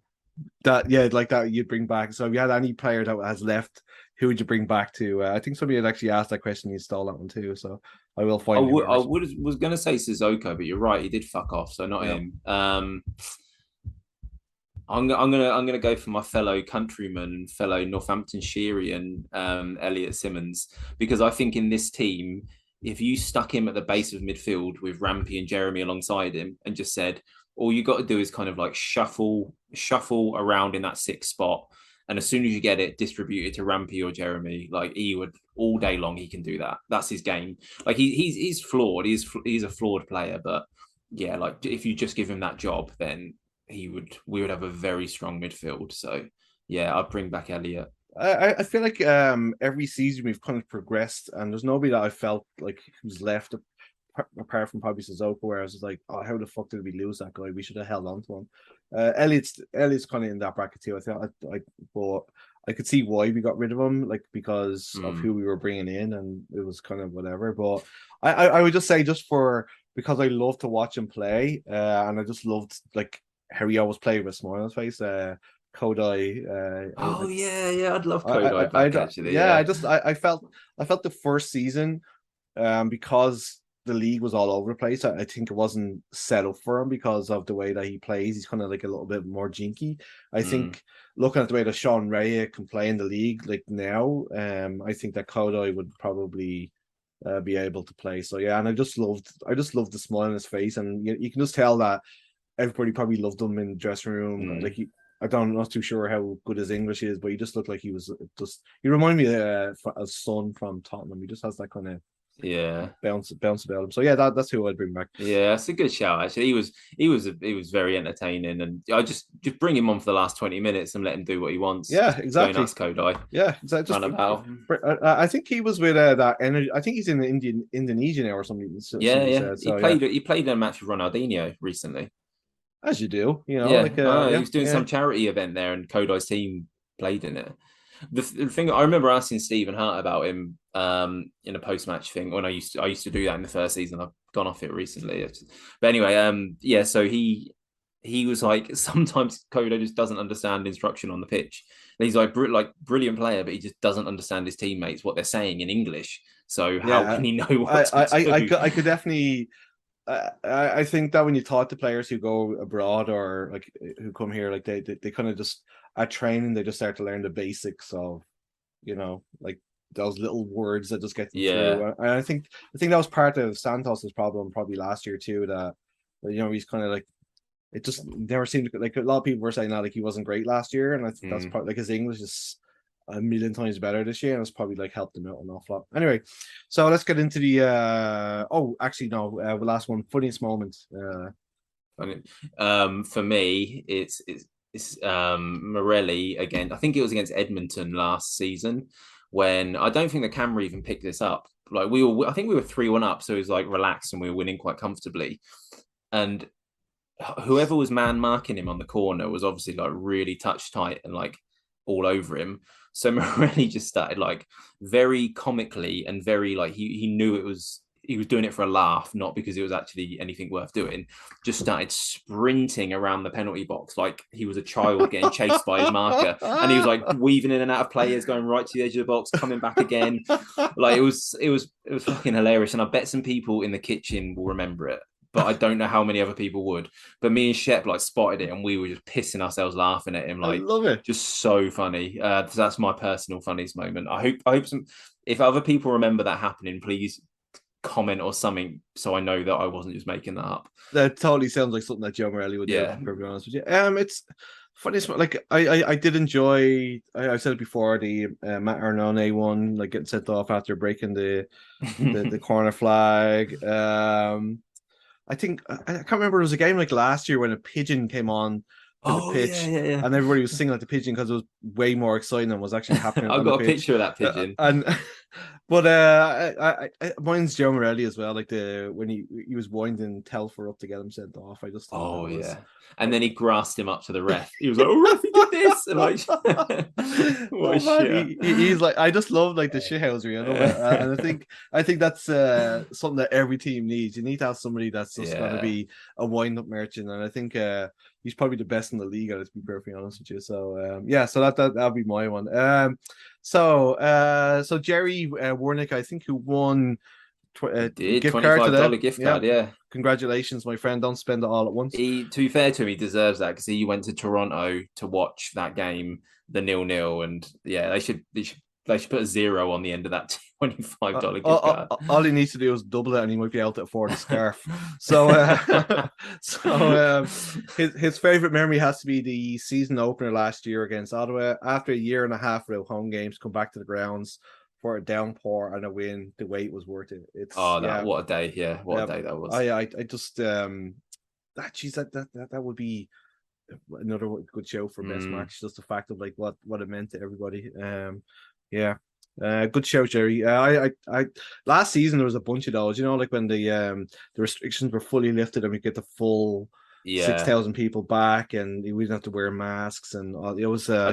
That you'd bring back. So if you had any player that has left, who would you bring back to? I think somebody had actually asked that question. You stole that one too. So I will find.
I was going to say Sissoko, but you're right. He did fuck off, so not him. I'm gonna go for my fellow countryman and fellow Northamptonshirean, Elliot Simmons, because I think in this team, if you stuck him at the base of midfield with Rampy and Jeremy alongside him and just said, all you got to do is kind of like shuffle around in that 6th spot And as soon as you get it, distribute it to Rampy or Jeremy. Like he would all day long. He can do that. That's his game. Like he's flawed. He's a flawed player, but yeah, like if you just give him that job, then we would have a very strong midfield. So yeah, I'd bring back Elliot.
I feel like every season we've kind of progressed, and there's nobody that I felt like was left apart from probably Sissoko, where I was like, oh, how the fuck did we lose that guy? We should have held on to him. Elliot's kind of in that bracket too. But I could see why we got rid of him, like because of who we were bringing in, and it was kind of whatever. But I would just say because I love to watch him play, and I just loved like how he always played with a smile on his face. Kodai.
I'd love Kodai back actually.
Yeah, I felt the first season, because the league was all over the place. I think it wasn't set up for him because of the way that he plays. He's kind of like a little bit more jinky. I think looking at the way that Sean Rea can play in the league like now, I think that Kodai would probably be able to play. So yeah, and I just loved the smile on his face, and you can just tell that everybody probably loved him in the dressing room. Like I'm not too sure how good his English is, but he just looked like he reminded me of Son from Tottenham. He just has that kind of bounce about him. So yeah, that's who I'd bring back.
Yeah, that's a good shout actually. He was very entertaining, and I just bring him on for the last 20 minutes and let him do what he wants.
Yeah, exactly.
Going nuts, Kodai.
Yeah, exactly. I think he was with that energy. I think he's in Indonesia now or something.
He played in a match with Ronaldinho recently.
As you do, you know.
He was doing some charity event there, and Kodai's team played in it. The thing I remember asking Stephen Hart about him in a post-match thing when I used to do that in the first season. I've gone off it recently, but anyway, so he was like, sometimes Kodai just doesn't understand instruction on the pitch. And he's like brilliant player, but he just doesn't understand his teammates, what they're saying in English. So how can he know what to do?
I could definitely. I think that when you talk to players who go abroad or like who come here, like they kind of just at training they just start to learn the basics of, you know, like those little words that just get them through. And I think that was part of Santos's problem probably last year too. That you know he's kind of like it just never seemed like a lot of people were saying that like he wasn't great last year, and I think that's probably like his English is a million times better this year, and it's probably like helped him out an awful lot. Anyway, so let's get into the the last one, funniest moment.
For me, it's Morelli again. I think it was against Edmonton last season when I don't think the camera even picked this up. Like I think we were 3-1 up, so it was like relaxed and we were winning quite comfortably. And whoever was man marking him on the corner was obviously like really touch tight and like all over him. So Morelli just started like very comically and very like he knew he was doing it for a laugh, not because it was actually anything worth doing. Just started sprinting around the penalty box like he was a child getting chased by his marker, and he was like weaving in and out of players, going right to the edge of the box, coming back again. Like it was fucking hilarious, and I bet some people in the kitchen will remember it, but I don't know how many other people would. But me and Shep like spotted it, and we were just pissing ourselves laughing at him. Like,
I love it,
just so funny. That's my personal funniest moment. I hope if other people remember that happening, please comment or something so I know that I wasn't just making that up.
That totally sounds like something that Joe Morelli would do. To be honest with you, it's funniest. Like I did enjoy. I said it before, the Matt Arnone one, like getting sent off after breaking the corner flag. I think I can't remember. There was a game like last year when a pigeon came on the pitch, and everybody was singing at the pigeon because it was way more exciting than was actually happening.
I've got a picture of that pigeon,
but mine's Joe Morelli as well. Like when he was winding Telfer up to get him sent off. I just thought
and then he grasped him up to the ref. He was like, "Oh, ref, he did this!" And like, what shit.
He's like, I just love like the shithousery. I know that. And I think that's something that every team needs. You need to have somebody that's just going to be a wind-up merchant, and I think he's probably the best in the league. To be perfectly honest with you. So so that'll be my one. So Jerry Warnick, I think, who won gift
$25 gift card. Yeah,
congratulations, my friend. Don't spend it all at once.
To be fair to him, he deserves that because he went to Toronto to watch that game, the 0-0, and they should they should put a 0 on the end of that $25 gift card.
All he needs to do is double it, and he might be able to afford a scarf. So, his favorite memory has to be the season opener last year against Ottawa. After a year and a half without home games, come back to the grounds for a downpour and a win. The wait was worth it. It's
what a day! Yeah, what a day that was.
I just that would be another good show for best match. Just the fact of like what it meant to everybody. Good show, Jerry. I last season there was a bunch of those, like when the restrictions were fully lifted and we get the full 6,000 people back and we didn't have to wear masks and all. It was I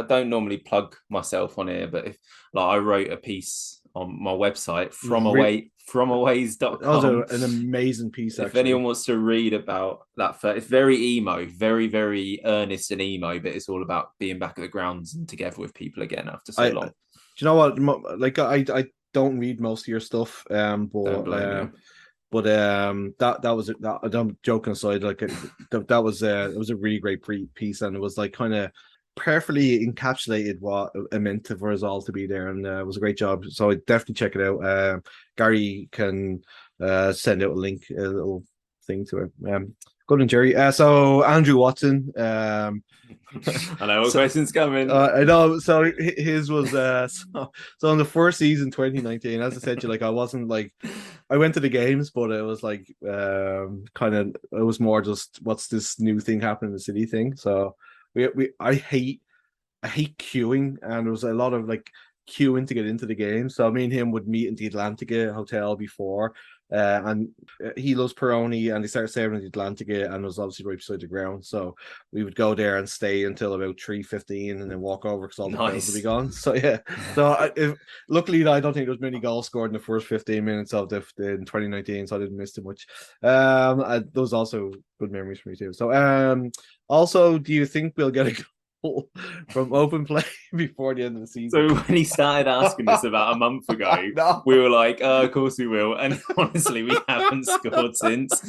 don't normally plug myself on here, but if I wrote a piece on my website FromAways.com.
That was an amazing piece.
If anyone wants to read about that, it's very emo, very, very earnest and emo, but it's all about being back at the grounds and together with people again after so long.
Do you know what? Like I don't read most of your stuff, but that was that. I'm joking aside. Like that was it was a really great piece, and it was like kind of perfectly encapsulated what it meant for us all to be there, and it was a great job. So I definitely check it out. Gary can send out a link, a little thing to it. Good one, Jerry. So Andrew Watson. I
know what question's coming.
I know. So his was so in the first season 2019, as I said to you, like I wasn't like I went to the games, but it was like kind of it was more just what's this new thing happening in the city thing. So I hate queuing, and there was a lot of like queuing to get into the game. So me and him would meet in the Atlantica hotel before, and he loves Peroni, and they started serving at the Atlantica, and it was obviously right beside the ground. So we would go there and stay until about 3:15, and then walk over because all the crowds would be gone. So yeah, so luckily I don't think there was many goals scored in the first 15 minutes of in 2019, so I didn't miss too much. Those also good memories for me too. So also, do you think we'll get a goal from open play before the end of the season?
So when he started asking us about a month ago, we were like, of course we will. And honestly, we haven't scored since.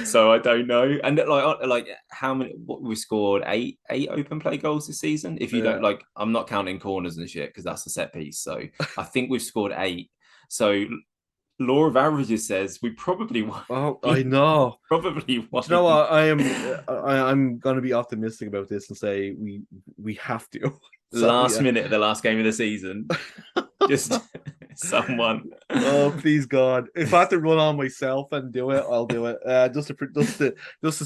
So I don't know. And like how many, we scored eight open play goals this season. If you don't I'm not counting corners and shit because that's a set piece. So I think we've scored 8. So law of averages says we probably won.
Oh, I know.
Probably won.
You know what? I'm going to be optimistic about this and say we have to.
Last minute of the last game of the season. Just someone.
Oh, please God! If I have to run on myself and do it, I'll do it. Just to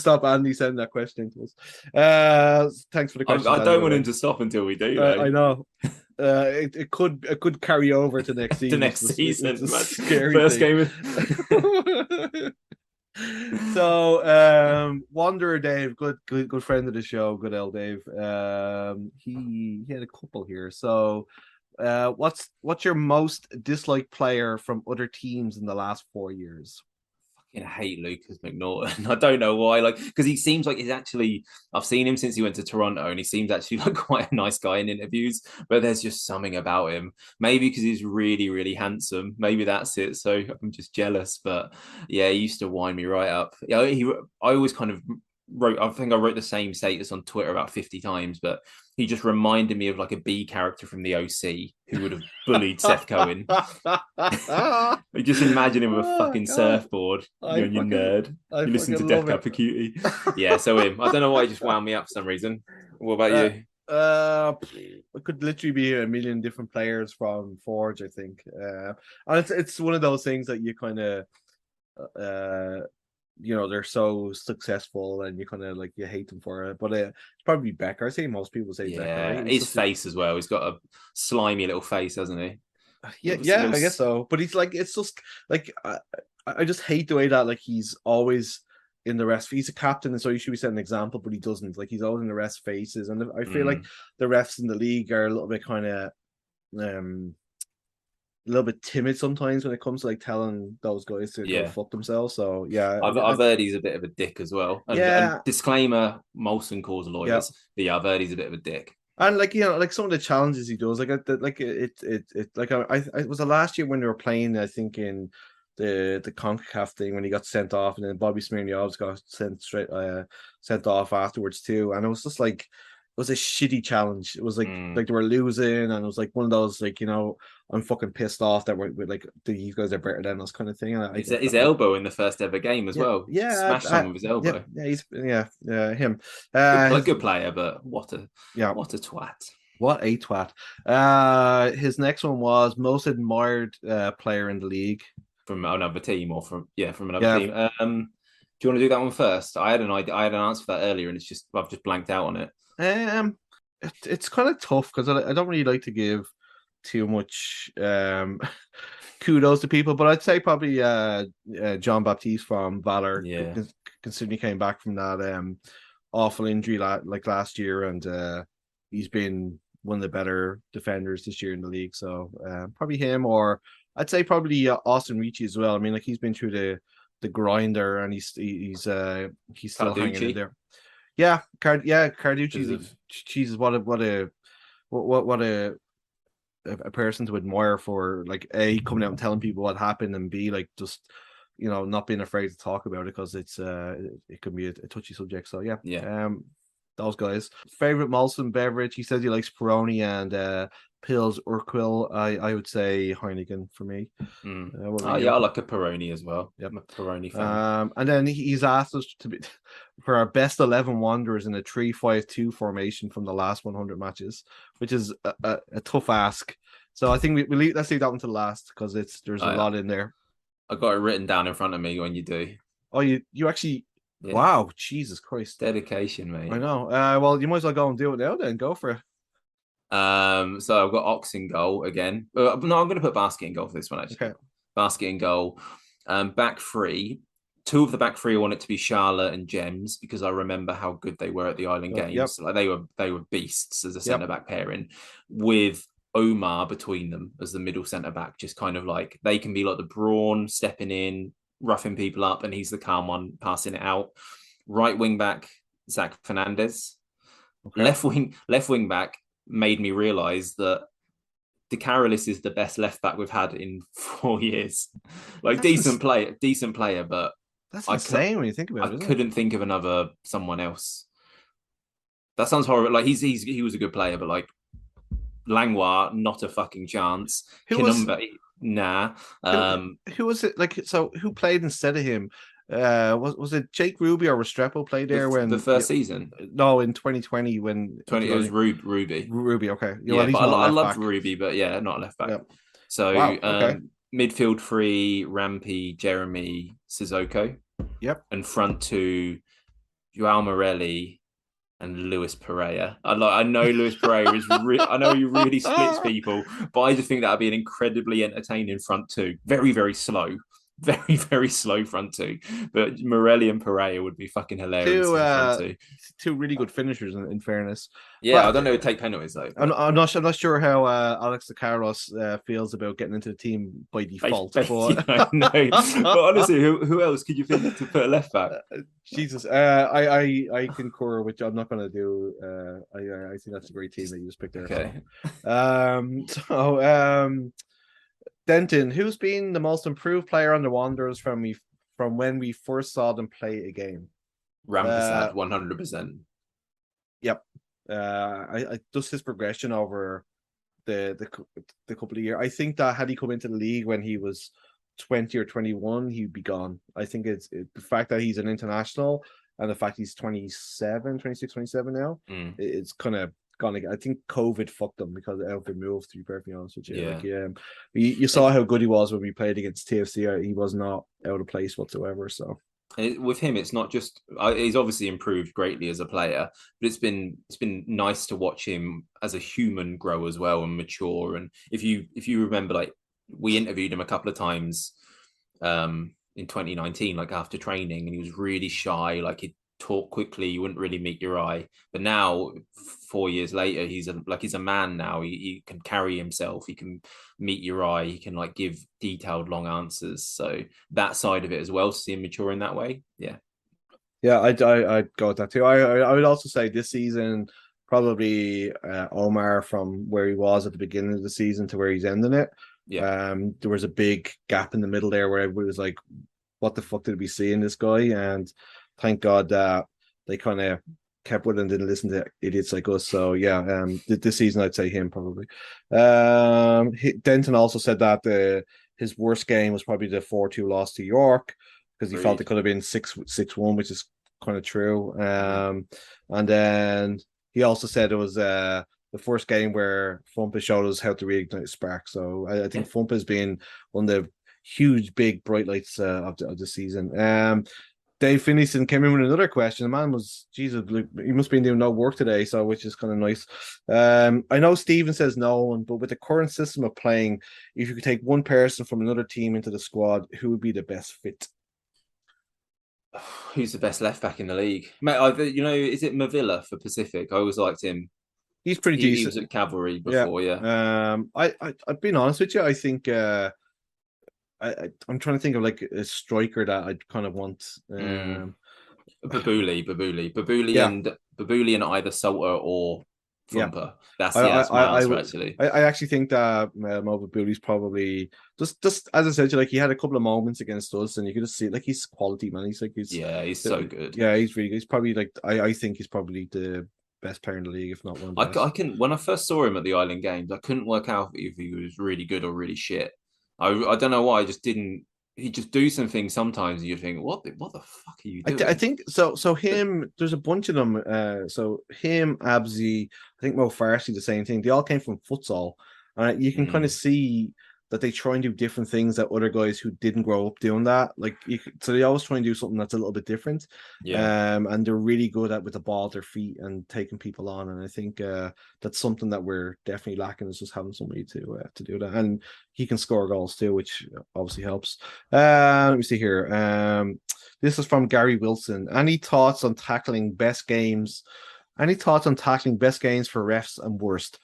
stop Andy sending that question to us. Thanks for the question.
I don't want him to stop until we do.
I know. It could carry over to next season.
The next season.
It's a scary
first
thing.
game.
So Wanderer Dave, good friend of the show, good old Dave. He had a couple here. So what's your most disliked player from other teams in the last 4 years?
I hate Lucas McNaughton. I don't know why, because he seems like he's actually, I've seen him since he went to Toronto, and he seems actually like quite a nice guy in interviews, but there's just something about him. Maybe because he's really, really handsome. Maybe that's it. So I'm just jealous. But yeah, he used to wind me right up. Yeah, I always kind of I think I wrote the same status on Twitter about 50 times, but he just reminded me of like a B character from the OC who would have bullied Seth Cohen. You just imagine him with a fucking surfboard. You nerd. You listen to Death Cab for Cutie. Yeah, so him. I don't know why he just wound me up for some reason. What about you?
It could literally be a million different players from Forge, I think. And it's one of those things that you kind of they're so successful and you kind of like you hate them for it, but it's probably Becker. I say most people say Becker, right?
His face as well, he's got a slimy little face, hasn't he?
I guess so, but he's like, it's just like I just hate the way that like he's always in the rest. He's a captain, and so he should be setting an example, but he doesn't. Like he's always in the rest faces, and I feel like the refs in the league are a little bit kind of a little bit timid sometimes when it comes to like telling those guys to go fuck themselves. So yeah,
I've heard he's a bit of a dick as well. And disclaimer: Molson Coors lawyers. But yeah, I've heard he's a bit of a dick.
And like like some of the challenges he does, like it was the last year when they were playing, I think in the CONCACAF thing when he got sent off, and then Bobby Smirniovs got sent off afterwards too, and it was just like was a shitty challenge. It was like they were losing, and it was like one of those like, I'm fucking pissed off that we're like these guys are better than us kind of thing. And I get
His
that.
elbow in the first ever game as well.
Yeah,
Smashed someone with his elbow.
Him.
Good player, but what a twat.
What a twat. His next one was most admired player in the league.
From another team or from another team. Do you want to do that one first? I had an idea. I had an answer for that earlier, and I've just blanked out on it.
It's kind of tough because I don't really like to give too much kudos to people, but I'd say probably John Baptiste from Valour, considering he came back from that awful injury like last year, and he's been one of the better defenders this year in the league. So probably him, or I'd say probably Austin Ricci as well. I mean, like he's been through the grinder, and he's still hanging in there. Yeah, Carducci. Jesus, what a person to admire for, like, A, coming out and telling people what happened, and B, like, just not being afraid to talk about it, because it can be a touchy subject. So those guys. Favorite Molson beverage? He says he likes Peroni and Pils Urquell. I would say Heineken for me.
I like a Peroni as well. I'm a Peroni fan.
And then he's asked us to be for our best 11 wanderers in a 3-5-2 formation from the last 100 matches, which is a tough ask. So I think let's leave that one to last, because there's a lot in there.
I got it written down in front of me when you do.
Oh, you actually. Yeah. Wow, Jesus Christ.
Dedication, mate.
I know. Well, you might as well go and do it now then. Go for it.
So I've got Ox in goal again. No, I'm going to put Basket in goal for this one, actually. Okay. Basket in goal. Back three. Two of the back three, I want it to be Charlotte and Gems, because I remember how good they were at the Island Games. Yep. Like they were beasts as a centre-back pairing, with Omar between them as the middle centre-back. Just kind of like, they can be like the brawn stepping in, roughing people up, and he's the calm one passing it out. Right wing back, Zach Fernandez. Okay. Left wing back made me realise that De Carolis is the best left back we've had in 4 years. Like, decent player, but
that's insane when you think about it.
I couldn't think of someone else. That sounds horrible. Like, he was a good player, but like Langlois, not a fucking chance. Nah.
Who was it? Like, so who played instead of him? Was it Jake Ruby or Restrepo played there when
the first season?
No, in 2020 when
it was Ruby.
Ruby, okay.
I loved Ruby, but not left back. Yep. So midfield three: Rampy, Jeremy, Sissoko.
Yep.
And front two: Joao Morelli and Luis Pereira. I know Luis Pereira is. I know he really splits people, but I just think that would be an incredibly entertaining front two. Very, very slow. Very, very slow front two. But Morelli and Pereira would be fucking hilarious.
Two really good finishers, in fairness.
Yeah, but I don't know who take penalties though.
I'm not sure how Alex De Carolis feels about getting into the team by default. But
but honestly, who else could you think to put a left back?
Jesus, I concur, which I'm not going to do. I think that's a great team that you just picked there. Okay. Denton, who's been the most improved player on the Wanderers from when we first saw them play a game?
Rampersad, 100%.
Yep. I just his progression over the couple of years. I think that had he come into the league when he was 20 or 21, he'd be gone. I think it's the fact that he's an international, and the fact he's 26, 27 now. It's kind of gone again. I think COVID fucked him because of the moves, to be perfectly honest with you.
Yeah.
Like, you saw how good he was when we played against TFC. He was not out of place whatsoever. So
with him, it's not just he's obviously improved greatly as a player, but it's been nice to watch him as a human grow as well and mature. And if you remember, like, we interviewed him a couple of times in 2019, like after training, and he was really shy. Like, he'd talk quickly, you wouldn't really meet your eye. But now, 4 years later, he's a man now. He can carry himself, he can meet your eye, he can like give detailed long answers. So that side of it as well, see him mature in that way.
I'd go with that too. I would also say this season probably Omar, from where he was at the beginning of the season to where he's ending it. There was a big gap in the middle there where everybody was like, what the fuck did we see in this guy? And thank God that they kind of kept with it and didn't listen to idiots like us. So yeah, this season I'd say him probably. Denton also said that his worst game was probably the 4-2 loss to York because he felt it could have been 6-1, which is kind of true. And then he also said it was the first game where Fumpa showed us how to reignite spark. So I think Fumpa has been one of the huge, big bright lights of the season. Dave Finneyson came in with another question. The man was, Jesus, he must be doing no work today, so which is kind of nice. I know Steven says no one, but with the current system of playing, if you could take one person from another team into the squad, who would be the best fit?
Who's the best left back in the league? Mate, is it Mavilla for Pacific? I always liked him.
He's pretty decent.
He was at Cavalry before, yeah.
I've been honest with you. I think I'm trying to think of like a striker that I'd kind of want.
Babuli, and either Salter or Fumpa.
Yeah.
That's my answer, actually.
I actually think that Mo Babuli's probably just as I said, like he had a couple of moments against us, and you could just see like he's quality, man. He's so good. Yeah, he's really good. He's probably like I think he's probably the best player in the league, if not one of the best.
I can when I first saw him at the Island Games, I couldn't work out if he was really good or really shit. I don't know why. I just didn't. He just do some things sometimes, and you think, what the fuck are you doing?
I think so. So him, there's a bunch of them. So him, Abzi, I think Mo Farsi, the same thing. They all came from futsal, and you can kind of see that they try and do different things that other guys who didn't grow up doing that. So they always try and do something that's a little bit different.
Yeah.
And they're really good at with the ball at their feet and taking people on. And I think that's something that we're definitely lacking is just having somebody to do that. And he can score goals too, which obviously helps. Let me see here. This is from Gary Wilson. Any thoughts on tackling best games? Any thoughts on tackling best games for refs and worst?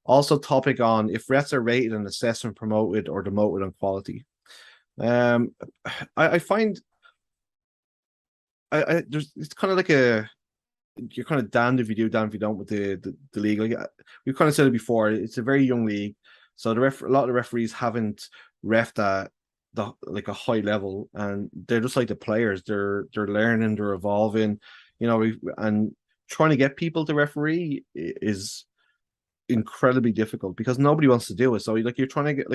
Also, topic on if refs are rated and assessed and promoted or demoted on quality. I find it's kind of like you're kind of damned if you do, damned if you don't with the league. Like we've kind of said it before, it's a very young league, so a lot of the referees haven't refed at a high level, and they're just like the players. They're learning, they're evolving, and trying to get people to referee is incredibly difficult because nobody wants to do it. So you're trying to get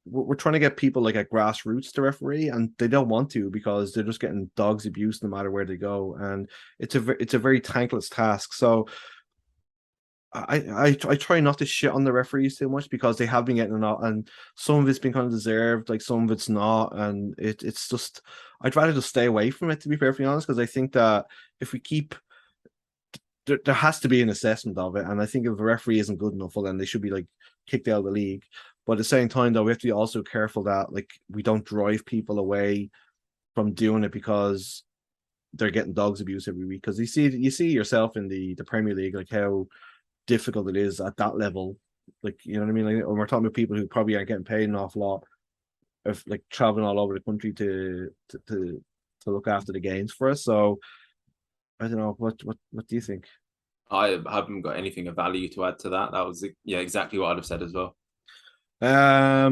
we're trying to get people like at grassroots to referee, and they don't want to because they're just getting dogs abused no matter where they go, and it's a very thankless task. So I try not to shit on the referees too much because they have been getting a lot, and some of it's been kind of deserved, like some of it's not, and it's just I'd rather just stay away from it, to be perfectly honest, because I think that if we keep there has to be an assessment of it, and I think if a referee isn't good enough, well, then they should be like kicked out of the league. But at the same time, though, we have to be also careful that we don't drive people away from doing it because they're getting dogs abuse every week. Because you see yourself in the Premier League, like how difficult it is at that level. Like, you know what I mean? Like, when we're talking about people who probably aren't getting paid an awful lot of like traveling all over the country to look after the games for us. So I don't know. What do you think?
I haven't got anything of value to add to that. That was exactly what I'd have said as well.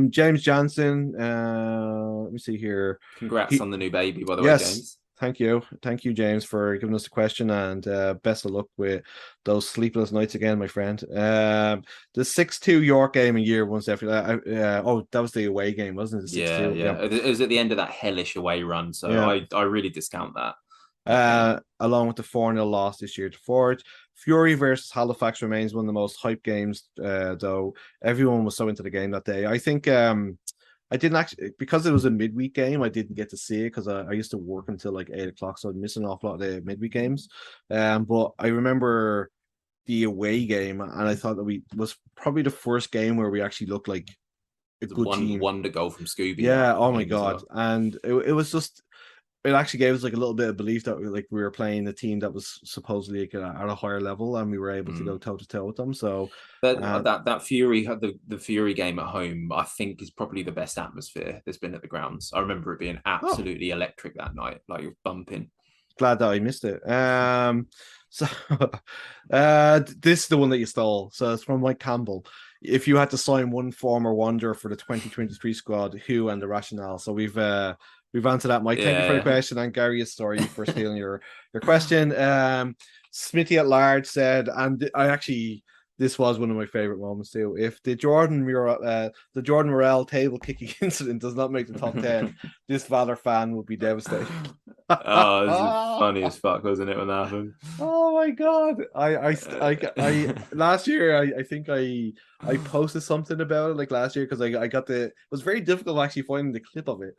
James Johnson. Let me see here.
Congrats on the new baby, by the way, James.
Thank you, James, for giving us the question, and best of luck with those sleepless nights again, my friend. The 6-2 York game in year one, definitely. That was the away game, wasn't it?
Yeah. It was at the end of that hellish away run, so I really discount that.
Along with the 4-0 loss this year to Forge. Fury versus Halifax remains one of the most hyped games, though. Everyone was so into the game that day. I think I didn't actually, because it was a midweek game, I didn't get to see it because I used to work until like 8 o'clock, so I'd miss an awful lot of the midweek games. But I remember the away game, and I thought that was probably the first game where we actually looked like a good team.
Wonder goal from Scooby.
Yeah, oh my God. Well. And it was just, it actually gave us like a little bit of belief that we were playing a team that was supposedly at a higher level, and we were able to go toe to toe with them. So
that Fury had the Fury game at home, I think, is probably the best atmosphere there's been at the grounds. I remember it being absolutely electric that night, like it was bumping.
Glad that I missed it. So this is the one that you stole. So it's from Mike Campbell. If you had to sign one former Wanderer for the 2023 squad, who and the rationale? So we've we've answered that, Mike. Thank you for the question, and Gary, sorry for stealing your question. Smithy at large said, and I actually, this was one of my favorite moments too. If the Jordan Morel table kicking incident does not make the top 10, this Valour fan will be devastated.
Oh, this is funny as fuck, wasn't it, when that happened?
Oh my god! I last year I think I posted something about it like last year because I got it was very difficult actually finding the clip of it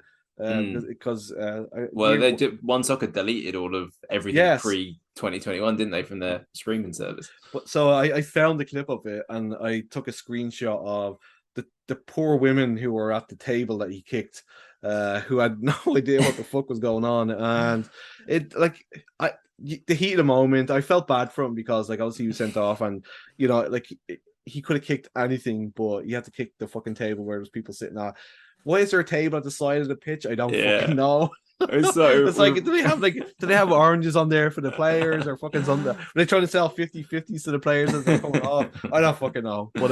because
they did One Soccer deleted all of everything pre 2021, didn't they, from their streaming service?
But so I found the clip of it and I took a screenshot of the poor women who were at the table that he kicked, who had no idea what the fuck was going on, and it like the heat of the moment, I felt bad for him because like obviously he was sent off, and you know like he could have kicked anything, but he had to kick the fucking table where there's people sitting at. Why is there a table at the side of the pitch? I don't fucking know. It's like, do they have oranges on there for the players or fucking something? Are they trying to sell 50-50s to the players as they're coming off? I don't fucking know. But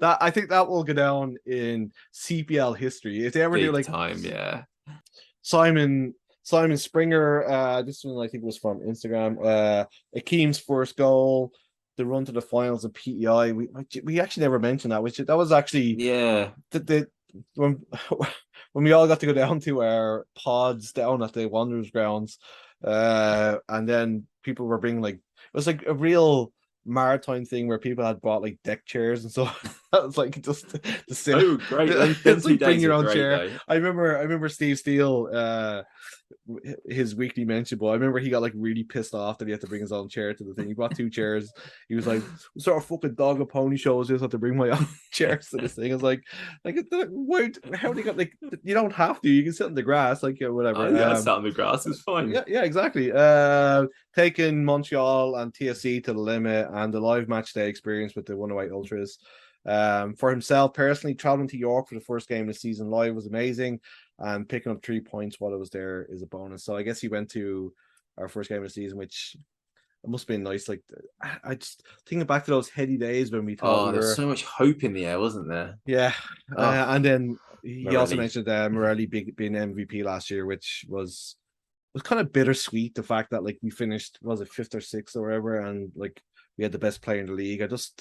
I think that will go down in CPL history. If they ever do like
time, yeah.
Simon Springer, this one I think was from Instagram. Akeem's first goal, the run to the finals of PEI. We actually never mentioned that, that was actually when we all got to go down to our pods down at the Wanderers grounds, and then people were bringing like, it was like a real maritime thing where people had bought like deck chairs and so that was like just the
same. Oh, great!
It's like bring your own chair. I remember Steve Steele, his weekly mention, but I remember he got like really pissed off that he had to bring his own chair to the thing. He bought 2 chairs. He was like, "What sort of fucking dog and pony show is this? I have to bring my own chairs to this thing." I was like, why? How do you got like? You don't have to. You can sit on the grass, like whatever.
Sit on the grass is fine.
Yeah, exactly. Taking Montreal and TSC to the limit, and the live match day experience with the 108 Ultras. For himself personally, traveling to York for the first game of the season live was amazing, and picking up 3 points while I was there is a bonus. So I guess he went to our first game of the season, which it must have been nice. Like, I just thinking back to those heady days when we thought
there's so much hope in the air, wasn't there?
Yeah. And then he also mentioned Morelli being MVP last year, which was kind of bittersweet, the fact that like we finished, was it 5th or 6th or whatever, and like we had the best player in the league. It was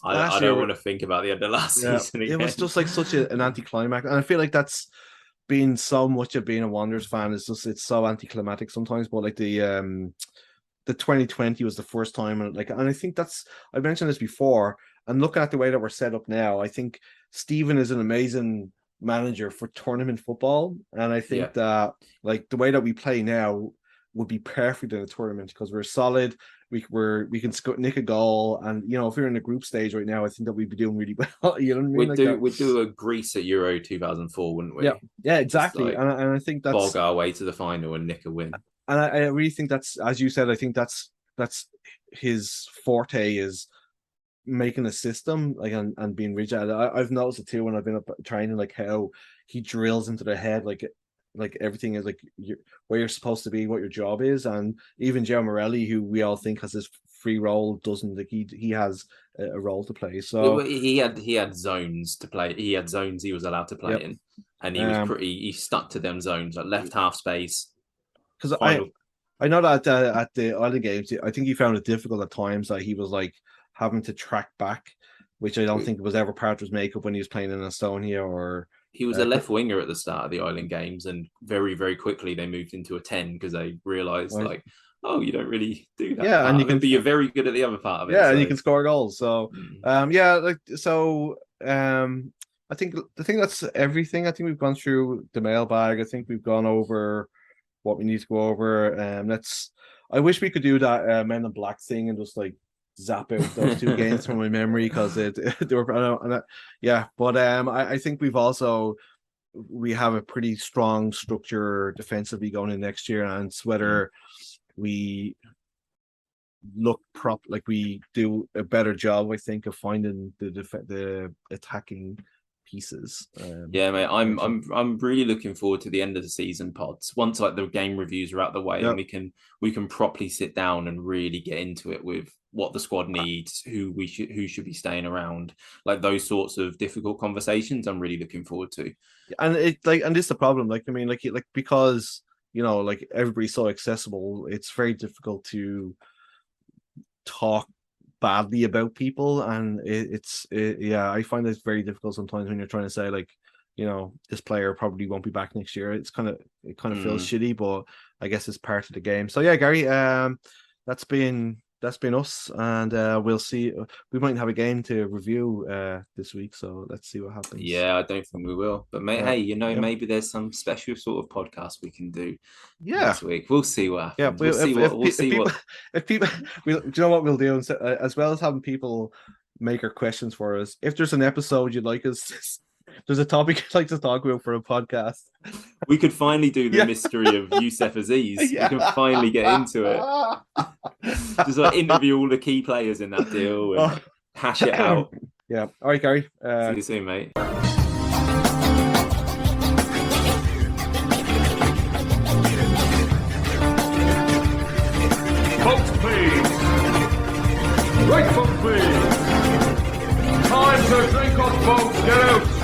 I don't want to think about the end of last season again.
It was just like such an anticlimax, and I feel like that's been so much of being a Wanderers fan. It's so anticlimactic sometimes. But like the 2020 was the first time, and I think I mentioned this before, and looking at the way that we're set up now, I think Stephen is an amazing manager for tournament football, and I think that like the way that we play now would be perfect in a tournament because we're solid. We can nick a goal, and you know, if we're in the group stage right now, I think that we'd be doing really well. You know what I mean?
We'd do a Greece at Euro 2004, wouldn't we?
Yeah, exactly. And I think that's
bog our way to the final and nick a win.
And I really think that's, as you said, I think that's his forte, is making a system like and being rigid. I've noticed it too when I've been up training, like how he drills into the head like everything is like where you're supposed to be, what your job is. And even Joe Morelli, who we all think has this free role, doesn't. Like he has a role to play. So
he had zones to play. He had zones he was allowed to play in, and he stuck to them zones, like left half space.
Because I know that at the other games, I think he found it difficult at times that he was like having to track back, which I don't think was ever part of his makeup when he was playing in Estonia. Or
he was a left winger at the start of the Island games, and very, very quickly they moved into a 10 because they realised you don't really do that.
Yeah, and
you're very good at the other part of it.
Yeah, and you can score goals. So, I think that's everything. I think we've gone through the mailbag. I think we've gone over what we need to go over. I wish we could do that Men in Black thing and just like zap out those 2 games from my memory because they were. But I think we have a pretty strong structure defensively going in next year, and it's whether we look like we do a better job, I think, of finding the attacking pieces.
Yeah, mate, I'm really looking forward to the end of the season pods. Once like the game reviews are out the way, and we can properly sit down and really get into it with what the squad needs, who should be staying around, like those sorts of difficult conversations. I'm really looking forward to.
And and this is the problem. Like, I mean, like because like everybody's so accessible, it's very difficult to talk badly about people, and I find it's very difficult sometimes when you're trying to say like, this player probably won't be back next year. It kind of feels shitty, but I guess it's part of the game. So yeah, Gary, that's been us, and we'll see. We might have a game to review this week, so let's see what happens.
Yeah, I don't think we will, but hey, maybe there's some special sort of podcast we can do next week. We'll see what happens.
If people, do you know what we'll do? As well as having people make our questions for us, if there's an episode you'd like us there's a topic I'd like to talk about for a podcast,
we could finally do the mystery of Youssef Aziz. We can finally get into it. Just like interview all the key players in that deal and hash it out.
Yeah. All right, Gary.
See you soon, mate.
Folks, please. Right foot, please. Time to drink up, folks. Get out.